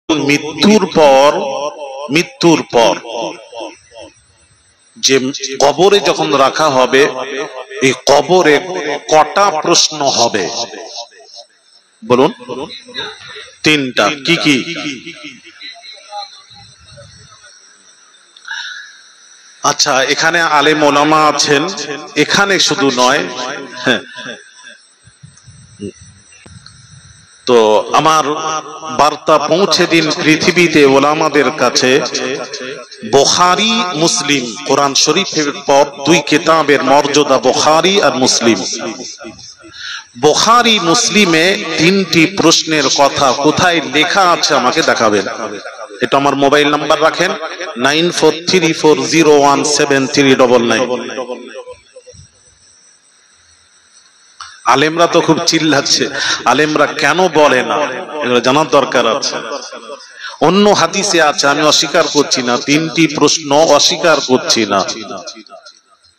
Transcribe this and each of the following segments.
মৃত্যুর পর যে কবরে যখন রাখা হবে, এই কবরে কটা প্রশ্ন হবে বলুন? তিনটা। কি কি? আচ্ছা, এখানে আলেম ওলামা আছেন, এখানে শুধু নয়, তো আমার বার্তা পৌঁছে দিন পৃথিবীতে ওলামাদের কাছে। বুখারী মুসলিম, কোরআন শরীফের পর দুই কিতাবের মর্যাদা বুখারী আর মুসলিম। বুখারী মুসলিমে তিনটি প্রশ্নের কথা কোথায় লেখা আছে আমাকে দেখাবেন। এটা আমার মোবাইল নাম্বার রাখেন 9434017399। আলেমরা তো খুব চিল্লাচ্ছে, আলেমরা কেন বলে না এগুলো জানার দরকার আছে। অন্য হাদিসে আছে, আমি অস্বীকার করছি না, তিনটি প্রশ্ন অস্বীকার করছি না,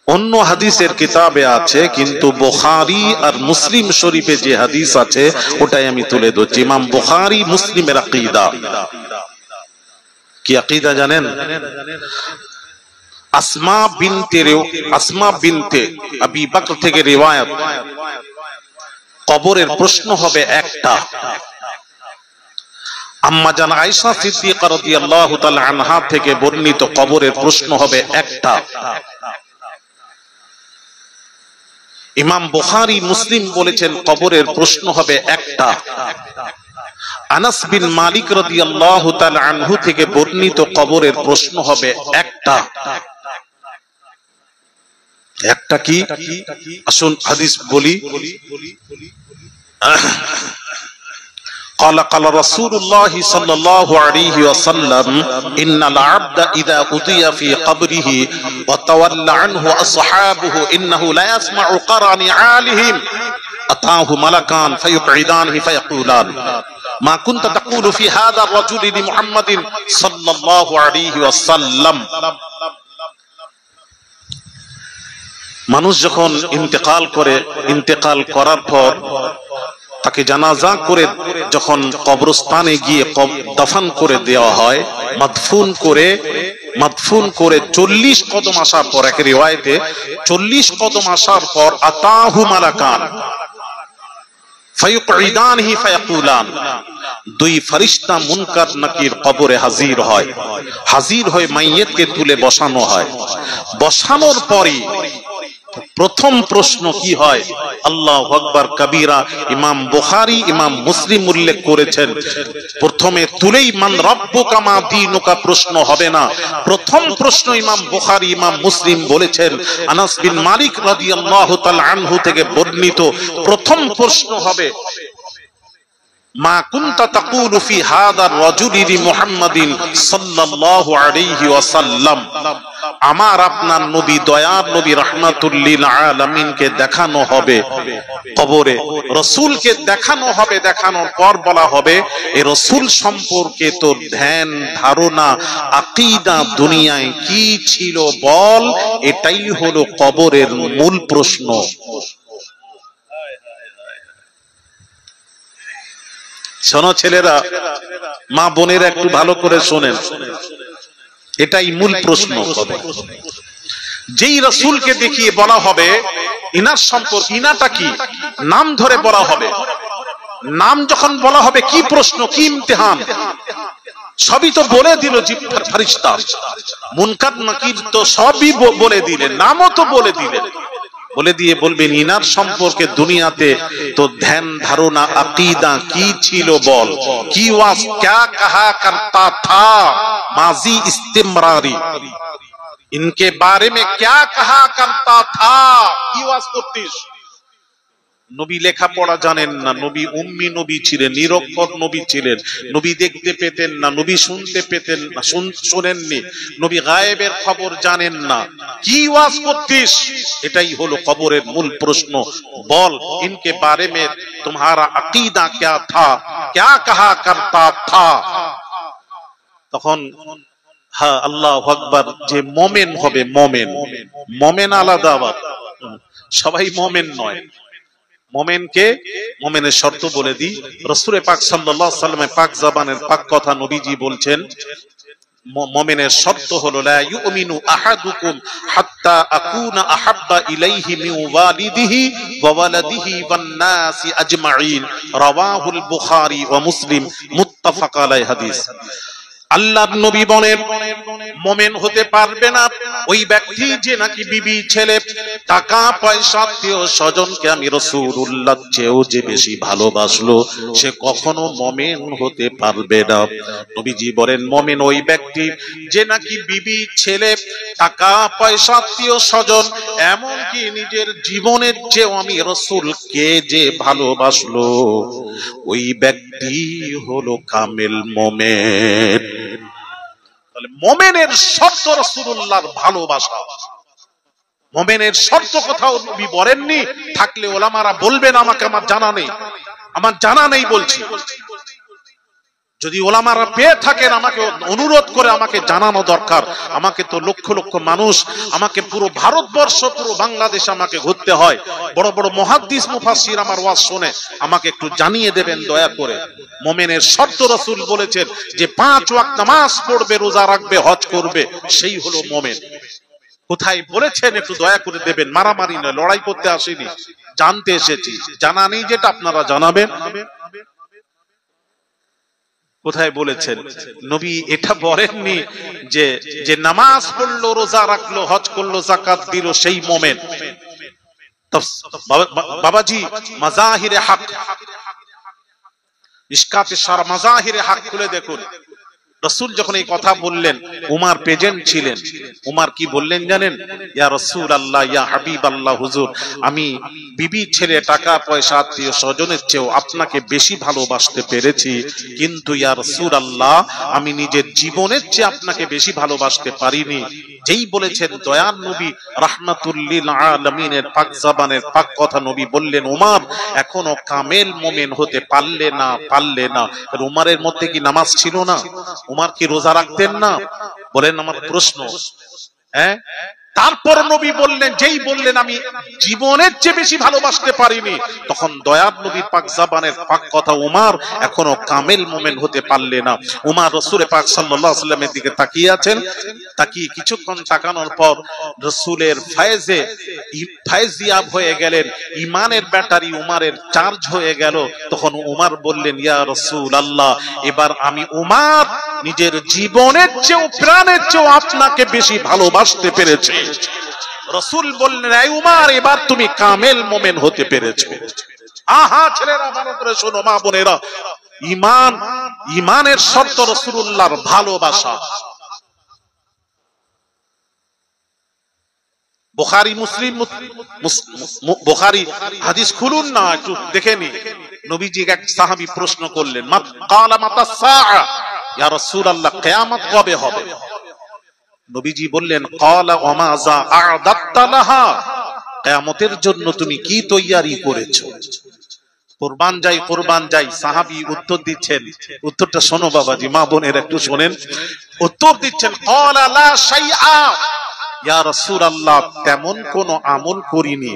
অন্য হাদিসের কিতাবে আছে, কিন্তু বুখারী আর মুসলিম শরীফে যে হাদিস আছে ওটাই আমি তুলে ধরছি। ইমাম বুখারী মুসলিমের আকীদা কি আকীদা জানেন? আসমা বিনতে আবি বকর থেকে রিওয়ায়াত, কবরের প্রশ্ন হবে একটা। আম্মা জান আয়েশা সিদ্দিকা রাদিয়াল্লাহু তাআলা আনহা থেকে বর্ণিত কবরের প্রশ্ন হবে একটা। ইমাম বুখারী মুসলিম বলেছেন কবরের প্রশ্ন হবে একটা। আনাস বিন মালিক রাদিয়াল্লাহু তাআলা আনহু থেকে বর্ণিত কবরের প্রশ্ন হবে একটা। একটা কি? আসুন হাদিস বলি। قال رسول الله صلى الله عليه وسلم إن العبد إذا أتي في قبره وتولى عنه أصحابه إنه لا يسمع قرع نعالهم أتاه ملكان فيقعدانه فيقولان ما كنت تقول في هذا الرجل لمحمد صلى الله عليه وسلم। মানুষ যখন ইন্তেকাল করার পর তাকে জানাজা করে যখন কবরস্থানে গিয়ে দফন করে দেওয়া হয়, মাদফুন করে 40 কদম আসার পর, এক রিওয়ায়াতে 40 কদম আসার পর আতাহু মালাকান ফায়ুকঈদানহি ফায়াকুলান, দুই ফেরেশতা মুনকার নাকির কবরে হাজির হয় মাইয়িতকে তুলে বসানো হয়। বসানোর পরে প্রথম প্রশ্ন কি হয়? আল্লাহু আকবার কবীরা। ইমাম বুখারী ইমাম মুসলিম উল্লেখ করেছেন, প্রথমে তুলেই মান রব্বুকা মা দীনুকা প্রশ্ন হবে না। প্রথম প্রশ্ন ইমাম বুখারী ইমাম মুসলিম বলেছেন, আনাস বিন মালিক রাদিয়াল্লাহু তাআলা আনহু থেকে বর্ণিত প্রথম প্রশ্ন হবে মা কুনতা তাকুলু ফি হাদার রাজুলি মুহাম্মাদিন সাল্লাল্লাহু আলাইহি ওয়াসাল্লাম। আমার আপনার নবী, দয়ার নবী রাহমাতুল লিল আলামিনকে দেখানো হবে কবরে, রাসূলকে দেখানো হবে। দেখানোর পর বলা হবে এই রাসূল সম্পর্কে তোর ধ্যান ধারণা আকীদা দুনিয়ায় কি ছিল বল। এটাই হলো কবরের মূল প্রশ্ন। শোনো ছেলেরা, মা বোনেরা একটু ভালো করে শোনেন, এটাই মূল প্রশ্ন। যেই রাসূলকে দেখিয়ে বলা হবে ইনার সম্পর্কে, ইনাটা কি নাম ধরে বলা হবে, নাম যখন বলা হবে কি প্রশ্ন কি ইমতিহান সবই তো বলে দিল ফেরেশতা, মুনকার নাকির তো সবই বলে দিলেন, নামও তো বলে দিলেন। বলে দিয়ে বলবেন ইনার সম্পর্কে দুনিয়াতে তো ধ্যান ধারণা আকীদা কি ছিল বল, কি ওয়াজ क्या कहा करता था माजी इस्तिमरारी, इनके बारे में क्या कहा करता था, কি ওয়াজ করতিস। নবী লেখাপড়া জানেন না, নবী উম্মি নবী ছিলেন, নিরক্ষর নবী ছিলেন, নবী দেখতে পেতেন না, নবী শুনতে পেতেন না, শুনেননি, নবী গায়েবের খবর জানেন না, কি ওয়াজ করতিস। এটাই হলো কবরের মূল প্রশ্ন। বল ইনকে বারে মে তোমারা আকীদা क्या था, क्या कहा करता था। তখন হ্যাঁ আল্লাহু আকবার, যে মুমিন হবে, মুমিন আলাদা, আবার সবাই মুমিন নয়। মোমেনকে, মোমেনের শর্ত বলে দিই। রাসূল পাক সাল্লাল্লাহু আলাইহি ওয়াসাল্লামের পাক জবানের পাক কথা নবীজি বলছেন, মুমিনের শর্ত হলো লা ইউমিনু আহাদুকুম হাত্তা আকুনা আহাব্বা ইলাইহি মিন ওয়ালিদিহি ওয়া ওয়ালাদিহি ওয়ান নাসি আজমাইন, রাওয়াহুল বুখারী ওয়া মুসলিম, মুত্তাফাক আলাইহি হাদিস। আল্লাহর নবী বলেন মুমিন হতে পারবে না ওই ব্যক্তি যে নাকি বিবি, ছেলে, টাকা পয়সা, আত্মীয় স্বজনকে আমি রাসূলুল্লাহর চেয়েও যে বেশি ভালোবাসলো, সে কখনো মুমিন হতে পারবে না। নবীজি বলেন মুমিন ওই ব্যক্তি যে নাকি বিবি, ছেলে, টাকা পয়সা, আত্মীয় স্বজন, এমনকি নিজের জীবনের চেয়েও আমি রাসূলকে যে ভালোবাসলো, ওই ব্যক্তি হলো কামেল মুমিন। তাহলে মুমিনের শর্ত রাসূলুল্লাহর ভালোবাসা। মুমিনের শর্ত কোথাও নবী বলেননি, থাকলে ওলামারা বলবেন আমাকে, আমার জানা নেই, আমার জানা নেই বলছি। যদি ওলামারা পেয়ে থাকেন আমাকে অনুরোধ করে আমাকে জানানো দরকার। আমাকে তো লক্ষ লক্ষ মানুষ, আমাকে পুরো ভারতবর্ষ, পুরো বাংলাদেশ আমাকে ঘুরতে হয়। বড় বড় মুহাদ্দিস মুফাসসির আমার ওয়াজ শুনে, আমাকে একটু জানিয়ে দেবেন দয়া করে। মুমিনের শর্ত রাসূল বলেছেন যে 5 ওয়াক্ত নামাজ পড়বে, রোজা রাখবে, হজ করবে, সেই হলো মুমিন। কোথায় বলেছেন একটু দয়া করে দেবেন। মারামারি নয়, লড়াই করতে আসেনি, জানতে এসেছি। জানা নেই যেটা আপনারা জানাবেন। কোথায় বলেছেন? নবী এটা বলেননি যে যে নামাজ পড়লো, রোজা রাখলো, হজ করলো, যাকাত দিল, সেই মুমিন। বাবাজি মাজাহিরে হক, ইশকাতে সার মাজাহিরে হক খুলে দেখুন। রাসূল যখন এই কথা বললেন, উমার প্রেজেন্ট ছিলেন। উমার কি বললেন জানেন? ইয়া রাসূলুল্লাহ, ইয়া হাবিবাল্লাহ, হুজুর, আমি বিবি, ছেলে, টাকা পয়সা, আত্মীয় স্বজনের চেয়েও আপনাকে বেশি ভালোবাসতে পেরেছি, কিন্তু ইয়া রাসূলুল্লাহ আমি নিজের জীবনের চেয়ে আপনাকে বেশি ভালোবাসতে পারিনি। যেই বলেছেন দয়ার নবী রাহমাতুল লিল আলামিনের পাক জবানের পাক কথা নবী বললেন, উমার এখনো কামেল মুমিন হতে পারলে না। উমারের মধ্যে কি নামাজ ছিল না? উমার কি রোজা রাখতেন না? বলেন আমার প্রশ্ন। তারপর নবী বললেন, যেই বললেন আমি জীবনের চেয়ে বেশি ভালোবাসতে পারিনি, তখন দয়ার নবী পাক জবানের পাক কথা, উমার এখনো কামেল মুমিন হতে পারলে না। উমার রাসূল পাক সাল্লাল্লাহু আলাইহি ওয়াসাল্লামের দিকে তাকিয়ে আছেন। তাকিয়ে কিছুক্ষণ তাকানোর পর রাসূলের ফায়েজিয়াব হয়ে গেলেন, ঈমানের ব্যাটারি উমারের চার্জ হয়ে গেল। তখন উমার বললেন, ইয়া রাসূলুল্লাহ, এবার আমি উমার নিজের জীবনের চেয়েও, প্রাণের চেয়েও আপনাকে বেশি ভালোবাসতে পেরেছি। রাসূল বললেন, এই উমার, এবার তুমি কামেল মুমিন হতে পেরেছো। আহা ছেলেরা, ভালো করে শোনো, মা বোনেরা, ঈমানের শর্ত রাসূলুল্লাহর ভালোবাসা। বুখারী মুসলিম, বুখারী হাদিস খুলুন না, একটু দেখে নি। নবীজি এক সাহাবী প্রশ্ন করলেন, ক্বালা মাতাস সাআ, ইয়া রাসূলুল্লাহ কিয়ামত কবে হবে? নবীজি বললেন, ক্বালা ওয়া মাযা আ'দাত্তা লাহা, কিয়ামতের জন্য তুমি কি তৈয়ারি করেছো? কুরবান যাই। সাহাবী উত্তর দিচ্ছেন, উত্তরটা শোনো বাবাজি, মা বোনের একটু শোনেন। উত্তর দিচ্ছেন, ক্বালা লা শাইআ, ইয়া রাসূলুল্লাহ তেমন কোন আমল করিনি,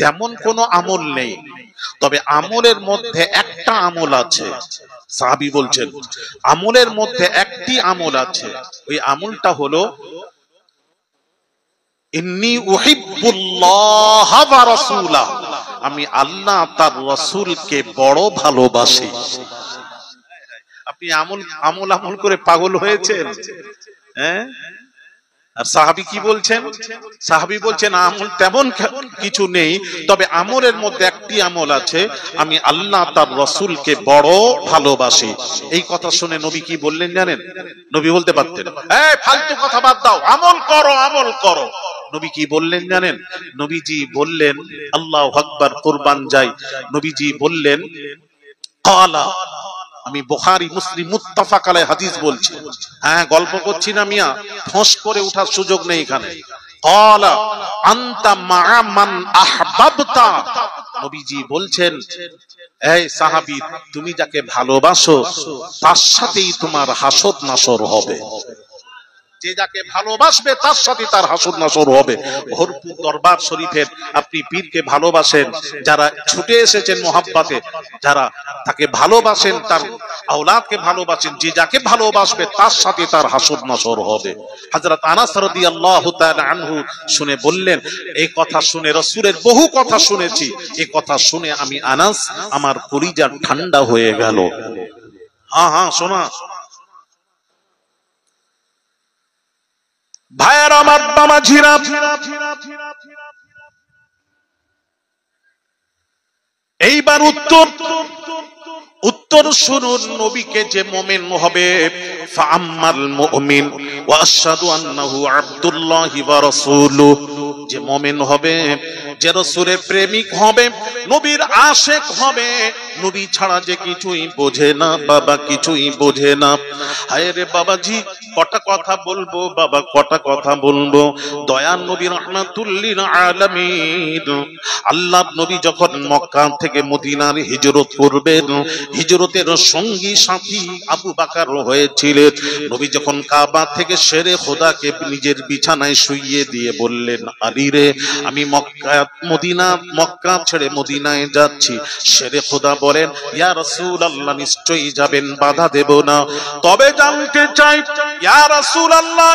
তেমন কোন আমল নেই, তবে আমলের মধ্যে একটা আমল আছে। সাহাবী বলছেন, আমলের মধ্যে একটি আমল আছে, ওই আমলটা হলো ইন্নী উহিব্বুল্লাহ ওয়া রাসূলাহু, আমি আল্লাহ তার রাসূলকে বড় ভালোবাসি। আপনি আমল করে পাগল হয়েছেন? আর সাহাবী কি বলছেন? সাহাবী বলছেন, আমল তেমন কিছু নেই, তবে আমলের মধ্যে একটি আমল আছে, আমি আল্লাহ তার রাসূলকে বড় ভালোবাসি। এই কথা শুনে নবী কি বললেন জানেন? নবী বলতে পারতেন, এই ফালতু কথা বাদ দাও, আমল করো। নবী কি বললেন জানেন? নবীজি বললেন, আল্লাহু আকবার, কুরবান যাই, নবীজি বললেন, ক্বালা, আমি বুখারী মুসলিম মুত্তাফাক আলাইহি হাদিস বলছি, গল্প করছি না মিয়া, ফোঁস করে ওঠার সুযোগ নেই এখানে। ক্বালা আনতা মা'a মান আহবাবতা, নবীজি বলছেন, এই সাহাবী, তুমি যাকে ভালোবাসো তার সাথেই তোমার হাসর নাসর হবে। যে যাকে ভালোবাসবে তার সাথে তার হাসর নাসর হবে। ভরপুর দরবার শরীফের আপনি পীরকে ভালোবাসেন, যারা ছুটে এসেছেন মোহাব্বতে, যারা তাকে ভালোবাসেন, তার আওলাদকে ভালোবাসেন, যে যাকে ভালোবাসবে তার সাথে তার হাসর নাসর হবে। হযরত আনাস রাদিয়াল্লাহু তাআলা আনহু শুনে বললেন, এই কথা শুনে, রাসূলের বহু কথা শুনেছি, এই কথা শুনে আমি আনাস, আমার কলিজা ঠান্ডা হয়ে গেল। হ্যাঁ হ্যাঁ শোনা ভাইয়ের আমার, বাবাজিরা, এইবার উত্তর শুনুন। নবীকে যে মুমিন হবে, ফাআম্মাল মুমিন ওয়া আশহাদু আন্নাহু আব্দুল্লাহি ওয়া রাসূলুহু, যে মুমিন হবে, যে রাসূলের প্রেমিক হবে, নবীর আশিক হবে, নবী ছাড়া যে কিছুই বোঝে না বাবা, কিছুই বোঝে না। হায় রে বাবাজি, কটা কথা বলবো বাবা, কটা কথা বলবো। দয়ার নবী রাহমাতুল লিল আলামিন, আল্লাহর নবী যখন মক্কা থেকে মদিনার হিজরত করবেন, হিজরতের সঙ্গী সাথী আবু বকর হয়েছিলেন। নবী যখন কাবা থেকে শেরে খোদাকে নিজের বিছানায় শুইয়ে দিয়ে বললেন, আলী রে, আমি মক্কা ছেড়ে মদিনায় যাচ্ছি। শেরে খোদা বলেন, ইয়া রাসূলুল্লাহ, নিশ্চয়ই যাবেন, বাধা দেব না। তবে জানতে চাই ইয়া রাসূলুল্লাহ,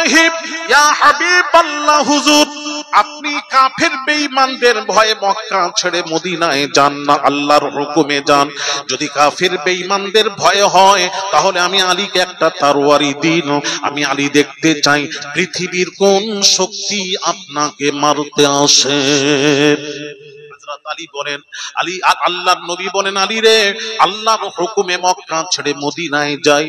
ইয়া হাবিবাল্লাহ, হুজুর, আপনি কাফের বেঈমানদের ভয়ে মক্কা ছেড়ে মদিনায় যান না, আল্লাহর হুকুমে যান। যদি কাফের বেঈমানদের ভয় হয়, তাহলে আমি আলীকে একটা তরবারি দিন। আমি আলী দেখতে চাই পৃথিবীর কোন শক্তি আপনাকে মারতে আসে। হযরত আলী বলেন, আলী, আল্লাহর নবী বলেন, আলী রে, আল্লাহর হুকুমে মক্কা ছেড়ে মদিনায় যাই।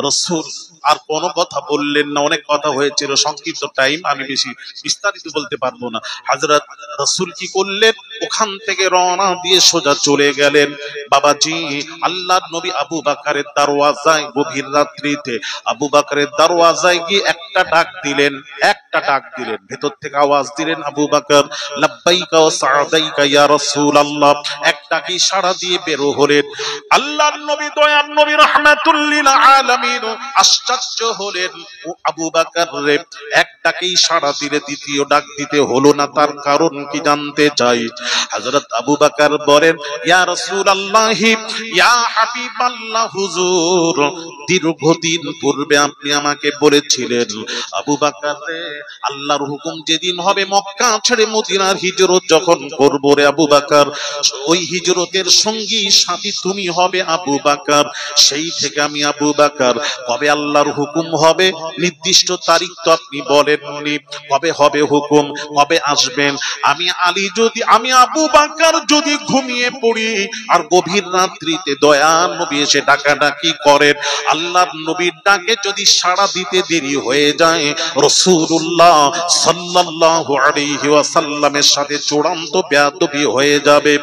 রাসূল আর কোনো কথা বললেন না। অনেক কথা হয়েছিল, সংক্ষিপ্ত টাইম, আমি বেশি বিস্তারিত বলতে পারবো না। হযরত রাসূল কি করলেন, ওখান থেকে রওনা দিয়ে সোজা চলে গেলেন। বাবাজি, আল্লাহর নবী আবু বকরের দরওয়াজায় গভীর রাত্রিতে আবু বকরের দরওয়াজায় গিয়ে একটা ডাক দিলেন, একটা ডাক দিলেন, ভেতর থেকে আওয়াজ দিলেন, আবু বকর, লাব্বাইকা ওয়া সা'দাইকা ইয়া রাসূলুল্লাহ। একটা কি সাড়া দিয়ে বের হলেন। আল্লাহর নবী, দয়ার নবী রাহমাতুল লিল আলামিন আশ্চর্য হলেন, ও আবু বকর রে, একটাকেই সাড়া দিলে দ্বিতীয় ডাক দিতে হলো না, তার কারণ কি জানতে চাই। হযরত আবু বকর বলেন, ইয়া রাসূলুল্লাহ, ইয়া হাবিবাল্লাহ, হুজুর, দীর্ঘদিন পূর্বে আপনি আমাকে বলেছিলেন, আবু বকর রে, আল্লাহর হুকুম যেদিন হবে মক্কা ছেড়ে মদিনার হিজরত যখন করব রে আবু বকর, ওই হিজরতের সঙ্গী সাথী তুমি হবে আবু বকর। সেই থেকে আমি আবু বকর, কবে আল্লাহর হুকুম হবে নির্দিষ্ট তারিখ তো আপনি বলেননি, কবে হবে হুকুম, কবে আসবেন। আমি আলী যদি, আমি আবু বকর যদি ঘুমিয়ে পড়ি আর গভীর রাত্রিতে দয়ার নবী এসে ডাকাডাকি করেন, আল্লাহর নবীর ডাকে যদি সাড়া দিতে দেরি হয়ে যায়, রাসূলুল্লাহ সাল্লাল্লাহু আলাইহি ওয়াসাল্লামের সাথে চূড়ান্ত বেয়াদবি হয়ে যাবে।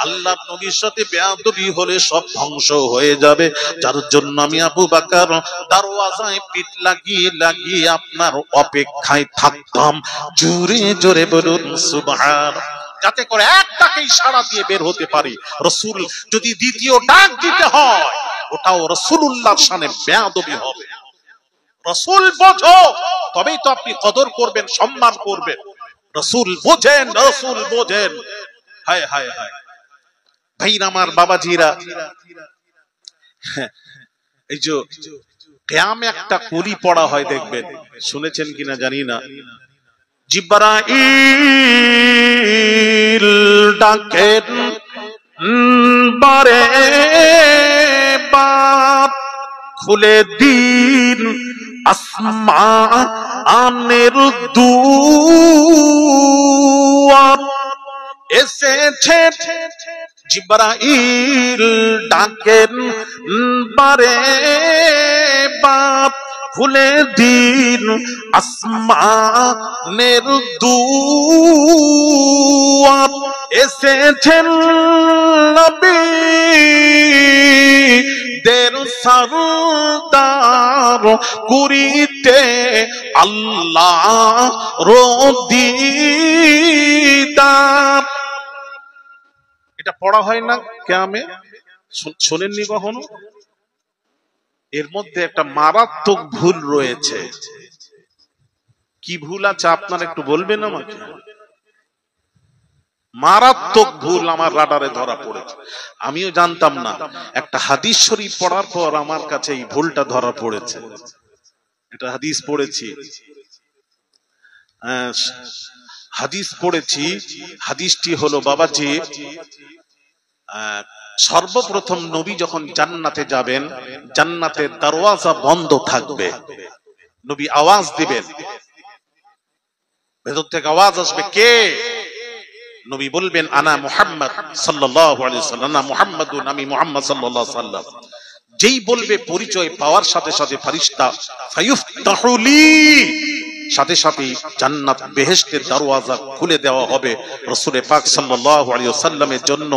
আল্লাহর নবীর সাথে বেয়াদবি হলে সব ধ্বংস হয়ে যাবে। যার জন্য আমি আবু বকর দরওয়াজায় পিঠ লাগিয়ে লাগিয়ে আপনার অপেক্ষায় থাকতাম। জোরে জোরে বলুন সুবহান, যাতে করে একটাকেই সাড়া দিয়ে বের হতে পারি। রাসূল যদি দ্বিতীয় ডাক দিতে হয়, ওটাও রাসূলুল্লাহর শানে বেয়াদবি হবে। রাসূল বোঝো, তবেই তো আপনি কদর করবেন, সম্মান করবেন। রাসূল বোঝেন, রাসূল বোঝেন। হায় হায় হায় ভাইরা আমার, বাবাজিরা, এই যে কিয়ামে একটা কুলি পড়া হয়, দেখবেন, শুনেছেন কিনা জানি না। জিবরাইল ডাকেন বারে বার, খুলে দিন আসমানের দুয়ার। এসেছে জিবরাইল ডাকেন বারে বার, খুলে দিন আসমানের দুয়ার। এসেছেন নবী দের সরদার, করিতে আল্লাহ দিদার। এটা পড়া হয় না কিয়ামে? শোনেননি কখনো? এর মধ্যে একটা মারাত্মক ভুল রয়েছে। কি ভুল আছে আপনার একটু বলবেন আমাকে? মারাত্মক ভুল আমার রাডারে ধরা পড়েছে, আমিও জানতাম না। একটা হাদিস শরীফ পড়ার পর আমার কাছে এই ভুলটা ধরা পড়েছে। এটা হাদিস পড়েছি, হাদিস পড়েছি। হাদিসটি হলো বাবাজি, সর্বপ্রথম নবী যখন জান্নাতে যাবেন, জান্নাতের দরওয়াজা বন্ধ থাকবে, নবী আওয়াজ দিবেন, ভেতর থেকে আওয়াজ আসবে, কে? নবী বলবেন আনা মুহাম্মদ সাল্লাল্লাহু আলাইহি ওয়াসাল্লাম, আনা মুহাম্মাদুন, আমি মুহাম্মদ সাল্লাল্লাহু আলাইহি ওয়াসাল্লাম। যেই বলবে পরিচয় পাওয়ার সাথে সাথে ফেরেশতা ফায়ুফতাহু লি, সাথে সাথে জান্নাত বেহেশতের দরওয়াজা খুলে দেওয়া হবে। রাসূল পাক সাল্লাল্লাহু আলাইহি ওয়াসাল্লামের জন্য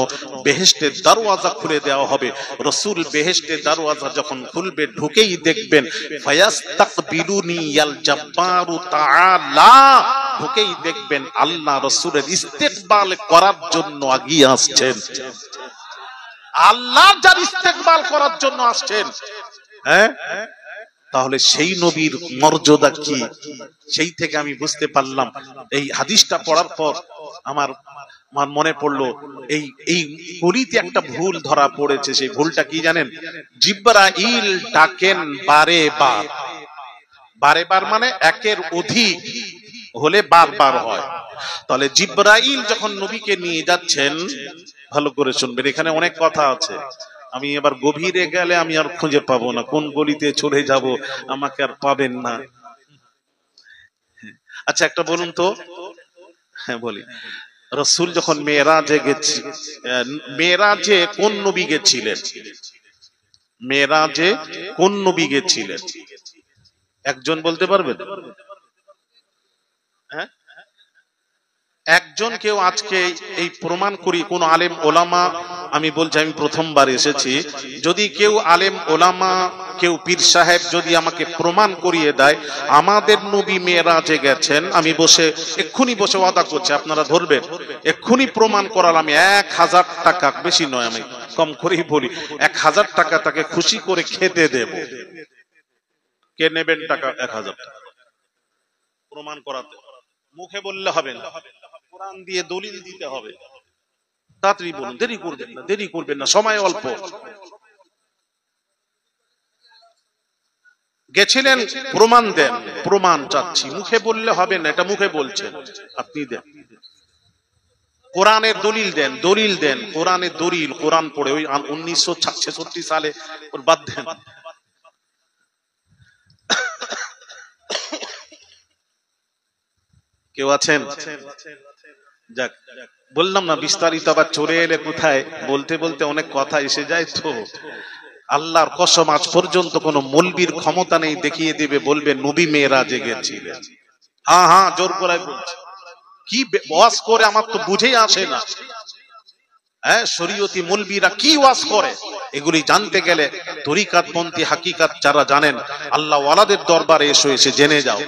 বেহেশতের দরওয়াজা খুলে দেওয়া হবে। রাসূল বেহেশতের দরওয়াজা যখন খুলবে, ঢুকেই দেখবেন ফায়াস্তাকবিলুনি ইয়াল জাব্বারু তাআলা, ঢুকেই দেখবেন আল্লাহ রাসূলের ইস্তেকবাল করার জন্য এগিয়ে আসছেন। আল্লাহ যার ইস্তেকবাল করার জন্য আসছেন, হ্যাঁ, তাহলে সেই নবীর মর্যাদা কি? সেই থেকে আমি বুঝতে পারলাম। এই হাদিসটা পড়ার পর আমার মনে পড়লো এই কলিতে একটা ভুল ধরা পড়েছে। সেই ভুলটা কি জানেন? জিবরাইল ডাকেন বারে বার। বারে বার মানে একের অধিক হলে বারবার হয়। তাহলে জিবরাইল যখন নবীকে নিয়ে যাচ্ছেন, ভালো করে শুনবেন, এখানে অনেক কথা আছে। আমি এবার গভীরে গেলে আমি আর খুঁজে পাবো না, কোন গলিতে চলে যাব আমাকে আর পাবেন না। আচ্ছা একটা বলুন তো, হ্যাঁ বলি, রাসূল যখন মেরাজে গেছে, মেরাজে কোন নবী গেছিলেন? মেরাজে কোন নবী গেছিলেন? একজন বলতে পারবেন? হ্যাঁ, একজন কেউ আজকে এই প্রমাণ করি, কোন আলেম ওলামা, আমি বলছি আমি প্রথমবার এসেছি, যদি কেউ আলেম ওলামা, কেউ পীর সাহেব যদি আমাকে প্রমাণ করিয়ে দেয় আমাদের নবী মেরাজে গেছেন, আমি বসে এক্ষুনি বসে ওয়াদা করছি, আপনারা ধরবেন, এক্ষুনি প্রমাণ করার আমি 1000 টাকা, বেশি নয়, আমি কম করেই বলি, 1000 টাকা তাকে খুশি করে খেতে দেব। কে নেবেন টাকা? 1000 টাকা প্রমাণ করাতে। মুখে বললে হবে না, কোরআন দিয়ে দলিল দিতে হবে। তাড়াতাড়ি বলুন, দেরি করবেন না, দেরি করবেন না, সময় অল্প। গেছিলেন, প্রমাণ দেন। প্রমাণ চাচ্ছি, মুখে বললে হবে না, এটা মুখে বলছেন, আপনি দেন। কোরআনের দলিল দেন, দলিল দেন, কোরআনের দলিল, কোরআন পড়ে। ওই 1966 সালে ওর বাদ দেন। কেউ আছেন? যাক, বললাম না বিস্তারিত, আবার চলে এলে কোথায় বলতে বলতে অনেক কথা এসে যায়। তো আল্লাহর কসম আজ পর্যন্ত কোন মৌলবীর ক্ষমতা নেই দেখিয়ে দিবে, বলবে নবী মেরাজে গেছিলেন। হ্যাঁ হ্যাঁ, জোর করে বলছে। কি ওয়াজ করে আমার তো বুঝেই আসে না। হ্যাঁ, শরীয়তি মৌলবীরা কি ওয়াজ করে, এগুলি জানতে গেলে তরিকাতপন্থী হাকিকাত যারা জানেন, আল্লাহ ওয়ালাদের দরবারে এসে জেনে যাও।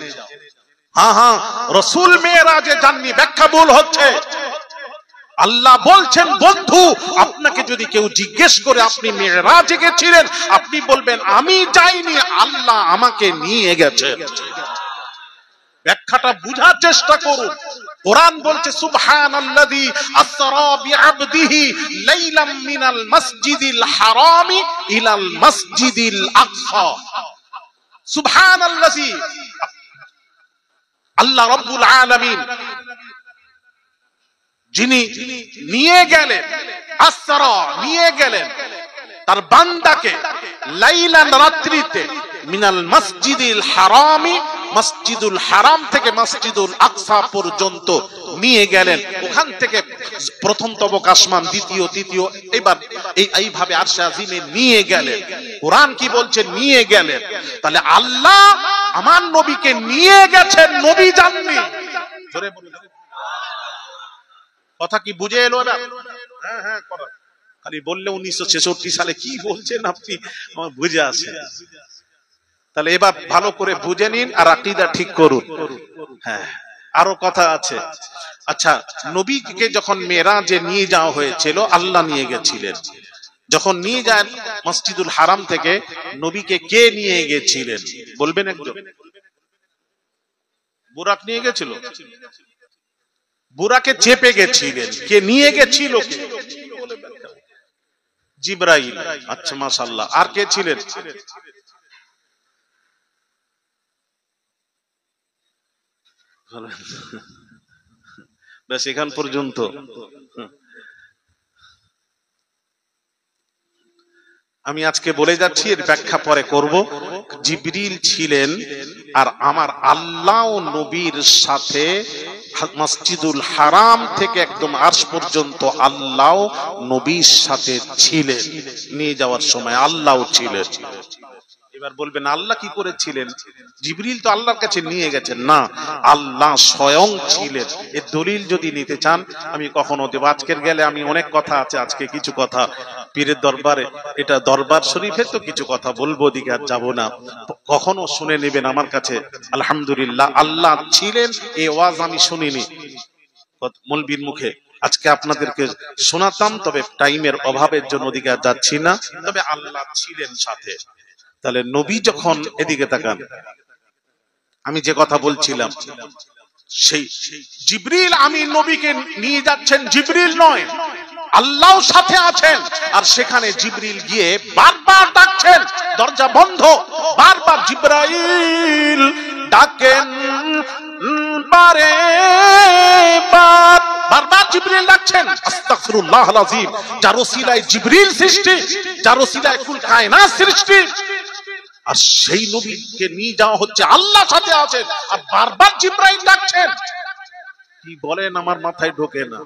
হ্যাঁ হ্যাঁ, রাসূল মেরাজে যাননি, ব্যাখ্যা ভুল হচ্ছে। আল্লাহ বলছেন, বন্ধু আপনাকে যদি কেউ জিজ্ঞেস করে আপনি মেরাজে গেছিলেন, আপনি বলবেন আমি যাইনি, আল্লাহ আমাকে নিয়ে গেছে। ব্যাখ্যাটা বুঝার চেষ্টা করুন। কোরআন বলছে সুবহানাল্লাযী আসরা বিআবদিহি লাইলাম মিনাল মাসজিদিল হারামি ইলাল মাসজিদিল আকসা। সুবহানাল্লাযী, আল্লাহ রাব্বুল আলামিন যিনি নিয়ে গেলেন, আসরা নিয়ে গেলেন তার বান্দাকে লাইলান রাত্রিতে, মিনাল মাসজিদিল হারামি, মসজিদুল হারাম থেকে মসজিদুল আকসা পর্যন্ত নিয়ে গেলেন। ওখান থেকে প্রথম তবক আসমান, দ্বিতীয়, তৃতীয়, এবার এইভাবে আরশে আজিমে নিয়ে গেলেন। কোরআন কি বলছে? নিয়ে গেলেন। তাহলে আল্লাহ আমার নবীকে নিয়ে গেছেন, নবী যাননি। জোরে বলুন, কথা কি বুঝে এলো না? হ্যাঁ হ্যাঁ, খালি বললে 1966 সালে কি বলছেন আপনি, আমার বুঝে আসে। তাহলে এবার ভালো করে বুঝে নিন আর আকীদা ঠিক করুন। হ্যাঁ, আরো কথা আছে। আচ্ছা, নবীকে যখন মেরাজে নিয়ে যাওয়া হয়েছিল, আল্লাহ নিয়ে গেছিলেন। যখন নিয়ে যান মসজিদুল হারাম থেকে, নবীকে কে নিয়ে গেছিলেন বলবেন একজন? বুরাক নিয়ে গেছিল, বুরাকে চেপে গেছিলেন, কে নিয়ে গেছিল? জিবরাইল। আচ্ছা মাশাআল্লাহ। আর কে ছিলেন? ব্যাস এখান পর্যন্ত। আমি আজকে বলে যাচ্ছি, এর ব্যাখ্যা পরে করব। জিবরিল ছিলেন, আর আমার আল্লাহ ও নবীর সাথে মসজিদুল হারাম থেকে একদম আরশ পর্যন্ত আল্লাহ নবীর সাথে ছিলেন। নিয়ে যাওয়ার সময় আল্লাহ ছিলেন। এবার বলবেন আল্লাহ কি করেছিলেন? জিবরিল তো আল্লাহর কাছে নিয়ে গেছেন না, আল্লাহ স্বয়ং ছিলেন। এর দলিল যদি নিতে চান আমি কখনো দেব। আজকের গেলে আমি অনেক কথা আছে, আজকে কিছু কথা পীরের দরবারে, এটা দরবার শরীফে, তো কিছু কথা বলবো, দিকে আর যাবো না। কখনো শুনে নেবেন আমার কাছে। আলহামদুলিল্লাহ আল্লাহ ছিলেন, এই ওয়াজ আমি শুনিনি মৌলবীর মুখে, আজকে আপনাদেরকে শোনাতাম, তবে টাইমের অভাবের জন্য ওদিকে আর যাচ্ছি না। তবে আল্লাহ ছিলেন সাথে। তাহলে নবী যখন, এদিকে তাকান, আমি যে কথা বলছিলাম, সেই জিবরিল আমি নবীকে নিয়ে যাচ্ছেন, জিবরিল নয়, আল্লাহ সাথে আছেন। আর সেখানে জিবরিল গিয়ে বারবার ডাকছেন, দরজা বন্ধ, বারবার জিবরাইল ডাকেন, বারে বার বারবার জিবরিল ডাকছেন। আস্তাগফিরুল্লাহল আযীম। যার ওসিলায় জিবরিল সৃষ্টি, যার ওসিলায় কুল কায়নাত সৃষ্টি, আর সেই নবীকে নিয়ে যাওয়া হচ্ছে, আল্লাহ সাথে আছেন, আর বারবার জিবরাইল ডাকছেন। কি বলেন, আমার মাথায় ঢোকে না।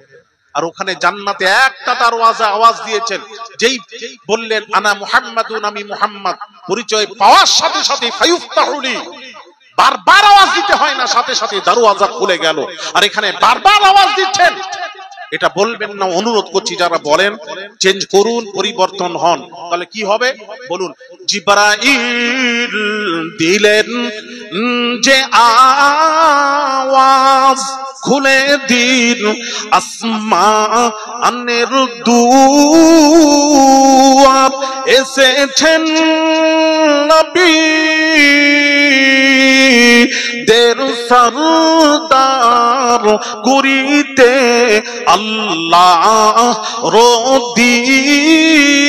আর ওখানে জান্নাতে একটা দরওয়াজা আওয়াজ দিয়েছেন, যেই বললেন আনা মুহাম্মাদুন, আমি মুহাম্মদ, পরিচয় পাওয়ার সাথে সাথে ফায়ুফতাহুলি, বারবার আওয়াজ দিতে হয় না, সাথে সাথে দরওয়াজা খুলে গেল। আর এখানে বারবার আওয়াজ দিচ্ছেন, এটা বলবেন না, অনুরোধ করছি যারা বলেন চেঞ্জ করুন, পরিবর্তন হন, তাহলে কি হবে বলুন। জিবরাইল দিলেন যে আওয়াজ, খুলে দিন আসমানের দুয়ার, এসেছেন নবী দের সরদার করিতে আল্লাহ দিদার।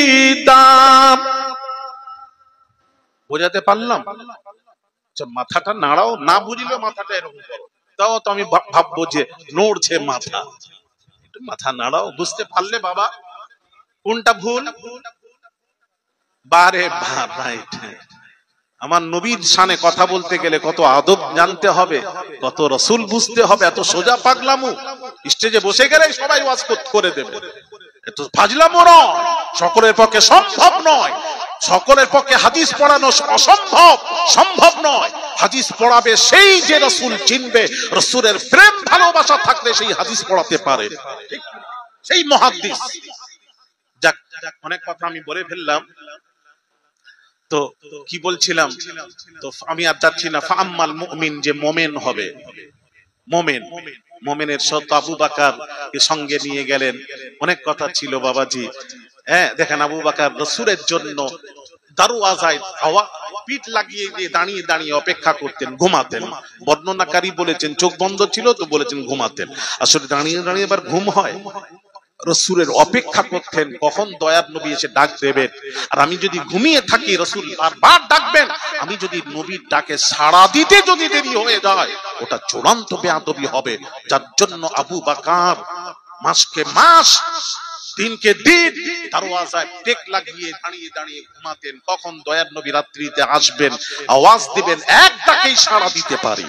বোঝাতে পারলাম? মাথাটা নাড়াও, না বুঝলে মাথাটা এরকম করো, তাও তো আমি ভাববো যে নড়ছে মাথা। একটু মাথা নাড়াও, বুঝতে পারলে বাবা কোনটা ভুল। বারে বার রাইট। আমার নবীর শানে কথা বলতে গেলে কত আদব জানতে হবে, কত রসুল বুঝতে হবে। এত সোজা পাগলামু স্টেজে বসে গেলে সবাই ওয়াজ করে দেবে, এত ফাজলামু নয়, সকলের পক্ষে সম্ভব নয়। সকলের পক্ষে হাদিস পড়ানো অসম্ভব, সম্ভব নয়। হাদিস পড়াবে সেই যে রসুল চিনবে, রসুলের প্রেম ভালোবাসা থাকলে সেই হাদিস পড়াতে পারে, সেই মুহাদ্দিস। যাক, অনেক কথা আমি বলে ফেললাম। তো কি বলছিলাম, তো আমি আর যাচ্ছি না। ফাআম্মাল মুমিন, যে মোমেন হবে, মোমেন, মোমেনের সত আবু বকর কে সঙ্গে নিয়ে গেলেন। অনেক কথা ছিল বাবাজি। হ্যাঁ দেখেন, আবু বকর রাসূলের জন্য দরওয়াজায় পিঠ লাগিয়ে দিয়ে দাঁড়িয়ে দাঁড়িয়ে অপেক্ষা করতেন, ঘুমাতেন। বর্ণনাকারী বলেছেন চোখ বন্ধ ছিল তো বলেছেন ঘুমাতেন। আসলে দাঁড়িয়ে দাঁড়িয়ে এবার ঘুম হয়। রসুলের অপেক্ষা করতেন কখন দয়ার নবী এসে ডাক দেবেন। আর আমি যদি ঘুমিয়ে থাকি, রসুল বারবার ডাকবেন, আমি যদি নবীর ডাকে সাড়া দিতে যদি দেরি হয়ে যায়, ওটা চূড়ান্ত বেয়াদবি হবে। যার জন্য আবু বকর মাসকে মাস, দিনকে দিন দরওয়াজায় টেক লাগিয়ে দাঁড়িয়ে দাঁড়িয়ে ঘুমাতেন, কখন দয়ার নবী রাত্রিতে আসবেন, আওয়াজ দিবেন, এক ডাকেই সাড়া দিতে পারি।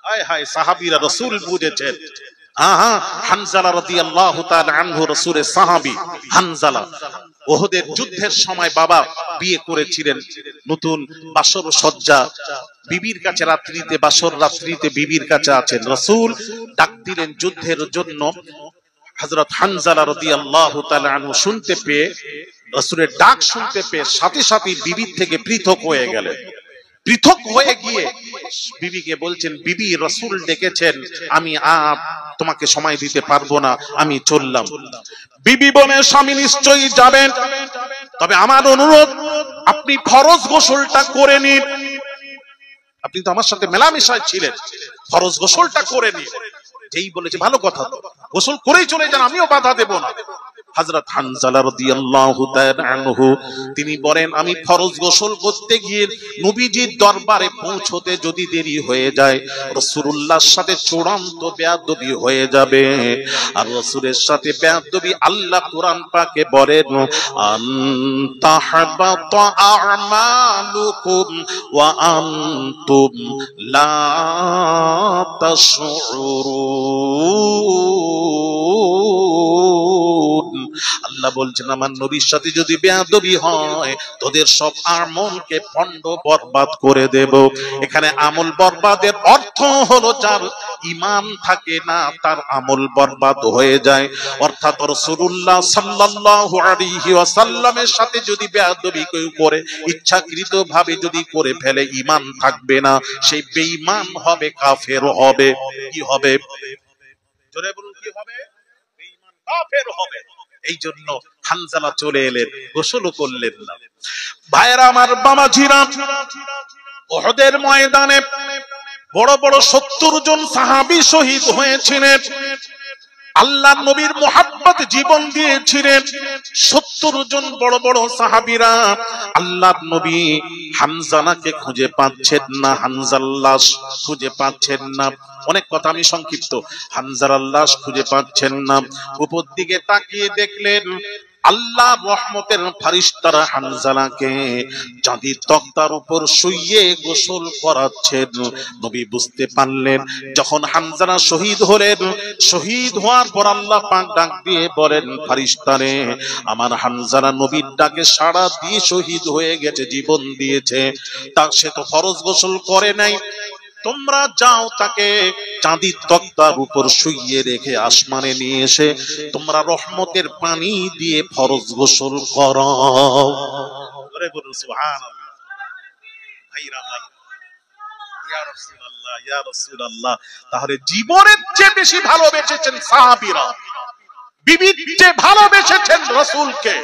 হায় হায়, সাহাবীরা রসুল বুঝেছেন। হানজালা রাদিয়াল্লাহু তাআলা আনহু রাসূলের সাহাবী। হানজালা উহুদের যুদ্ধের সময় বাবা বিয়ে করেছিলেন, নতুন বাসর সজ্জা, বিবির কাছে রাত্রিতে, বাসর রাত্রিতে বিবির কাছে আছেন। রাসূল ডাক দিলেন যুদ্ধের জন্য। হযরত হানজালা রাদিয়াল্লাহু তাআলা আনহু শুনতে পেয়ে, রাসূলের ডাক শুনতে পেয়ে সাথে সাথে বিবির থেকে পৃথক হয়ে গেলেন। পৃথক হয়ে গিয়ে বিবিকে বলছেন, বিবি রাসূল ডেকেছেন, আমি তোমাকে সময় দিতে পারবো না, আমি চললাম। বিবি বলে, স্বামী নিশ্চয়ই যাবেন, তবে আমার অনুরোধ আপনি ফরজ গোসলটা করে নিন। আপনি তো আমার সাথে মেলামেশায় ছিলেন, ফরজ গোসলটা করে নিন। যেই বলেছে ভালো কথা, গোসল করেই চলে যান, আমিও বাধা দেব না। হযরত হানজালা রাদিয়াল্লাহু তাআলা আনহু তিনি বলেন, আমি ফরজ গোসল করতে গিয়ে নবীজির দরবারে পৌঁছতে যদি দেরি হয়ে যায়, রাসূলুল্লাহর সাথে চূড়ান্ত বেয়াদবি হয়ে যাবে। আর রাসূলের সাথে বেয়াদবি, আল্লাহ কোরআন পাকে বলেন, আনতাহবাতা আমালুকুম ওয়া আনতুম লা তাশউরুন। আল্লাহ বলছেন, আমার নবীর সাথে যদি বেয়াদবি হয়, তোদের সব আমলকে পণ্ড বরবাদ করে দেব। এখানে আমল বরবাদের অর্থ হলো যার ঈমান থাকে না তার আমল বরবাদ হয়ে যায়। অর্থাৎ রাসূলুল্লাহ সাল্লাল্লাহু আলাইহি ওয়াসাল্লামের সাথে যদি বেয়াদবি কেউ করে, ইচ্ছাকৃতভাবে যদি করে ফেলে, ঈমান থাকবে না, সেই বেঈমান হবে, কাফের হবে। কি হবে? জোরে বলুন, কি হবে? বেঈমান কাফের হবে। এই জন্য হানজালা চলে এলেন, গোসল করলেন না। ভাইরা আমার, বাবাজিরা, উহুদের ময়দানে বড় বড় 70 জন সাহাবী শহীদ হয়েছিলেন। আল্লাহর নবীর মুহাব্বত জীবন দিয়েছিলেন 70 জন বড় বড় সাহাবীরা। আল্লাহর নবী হানজালাকে খুঁজে পাচ্ছেন না, হানজালার লাশ খুঁজে পাচ্ছেন না। অনেক কথা, আমি সংক্ষিপ্ত। হানজালার লাশ খুঁজে পাচ্ছেন না। উপর দিকে তাকিয়ে দেখলেন আল্লাহ রহমতের ফারিস্তারা হানজালাকে চাঁদির তক্তার উপর শুইয়ে গোসল করাচ্ছেন। নবী বুঝতে পারলেন, যখন হানজালা শহীদ হলেন, শহীদ হওয়ার পর আল্লাহ পাক ডাক দিয়ে বলেন, ফারিস্তারে, আমার হানজালা নবীর ডাকে সাড়া দিয়ে শহীদ হয়ে গেছে, জীবন দিয়েছে। তা সে তো ফরজ গোসল করে নাই, তোমরা যাও তাকে চাঁদির তক্তার উপর শুইয়ে রেখে আসমানে নিয়ে এসে তোমরা রহমতের পানি দিয়ে ফরজ গোসল করো। সুবহানাল্লাহ। ভাইরা আমার, ইয়া রাসূলুল্লাহ, ইয়া রাসূলুল্লাহ। তাহলে জীবনের চেয়ে বেশি ভালোবেসেছেন সাহাবীরা, বিবির চেয়ে ভালোবেসেছেন রাসূলকে।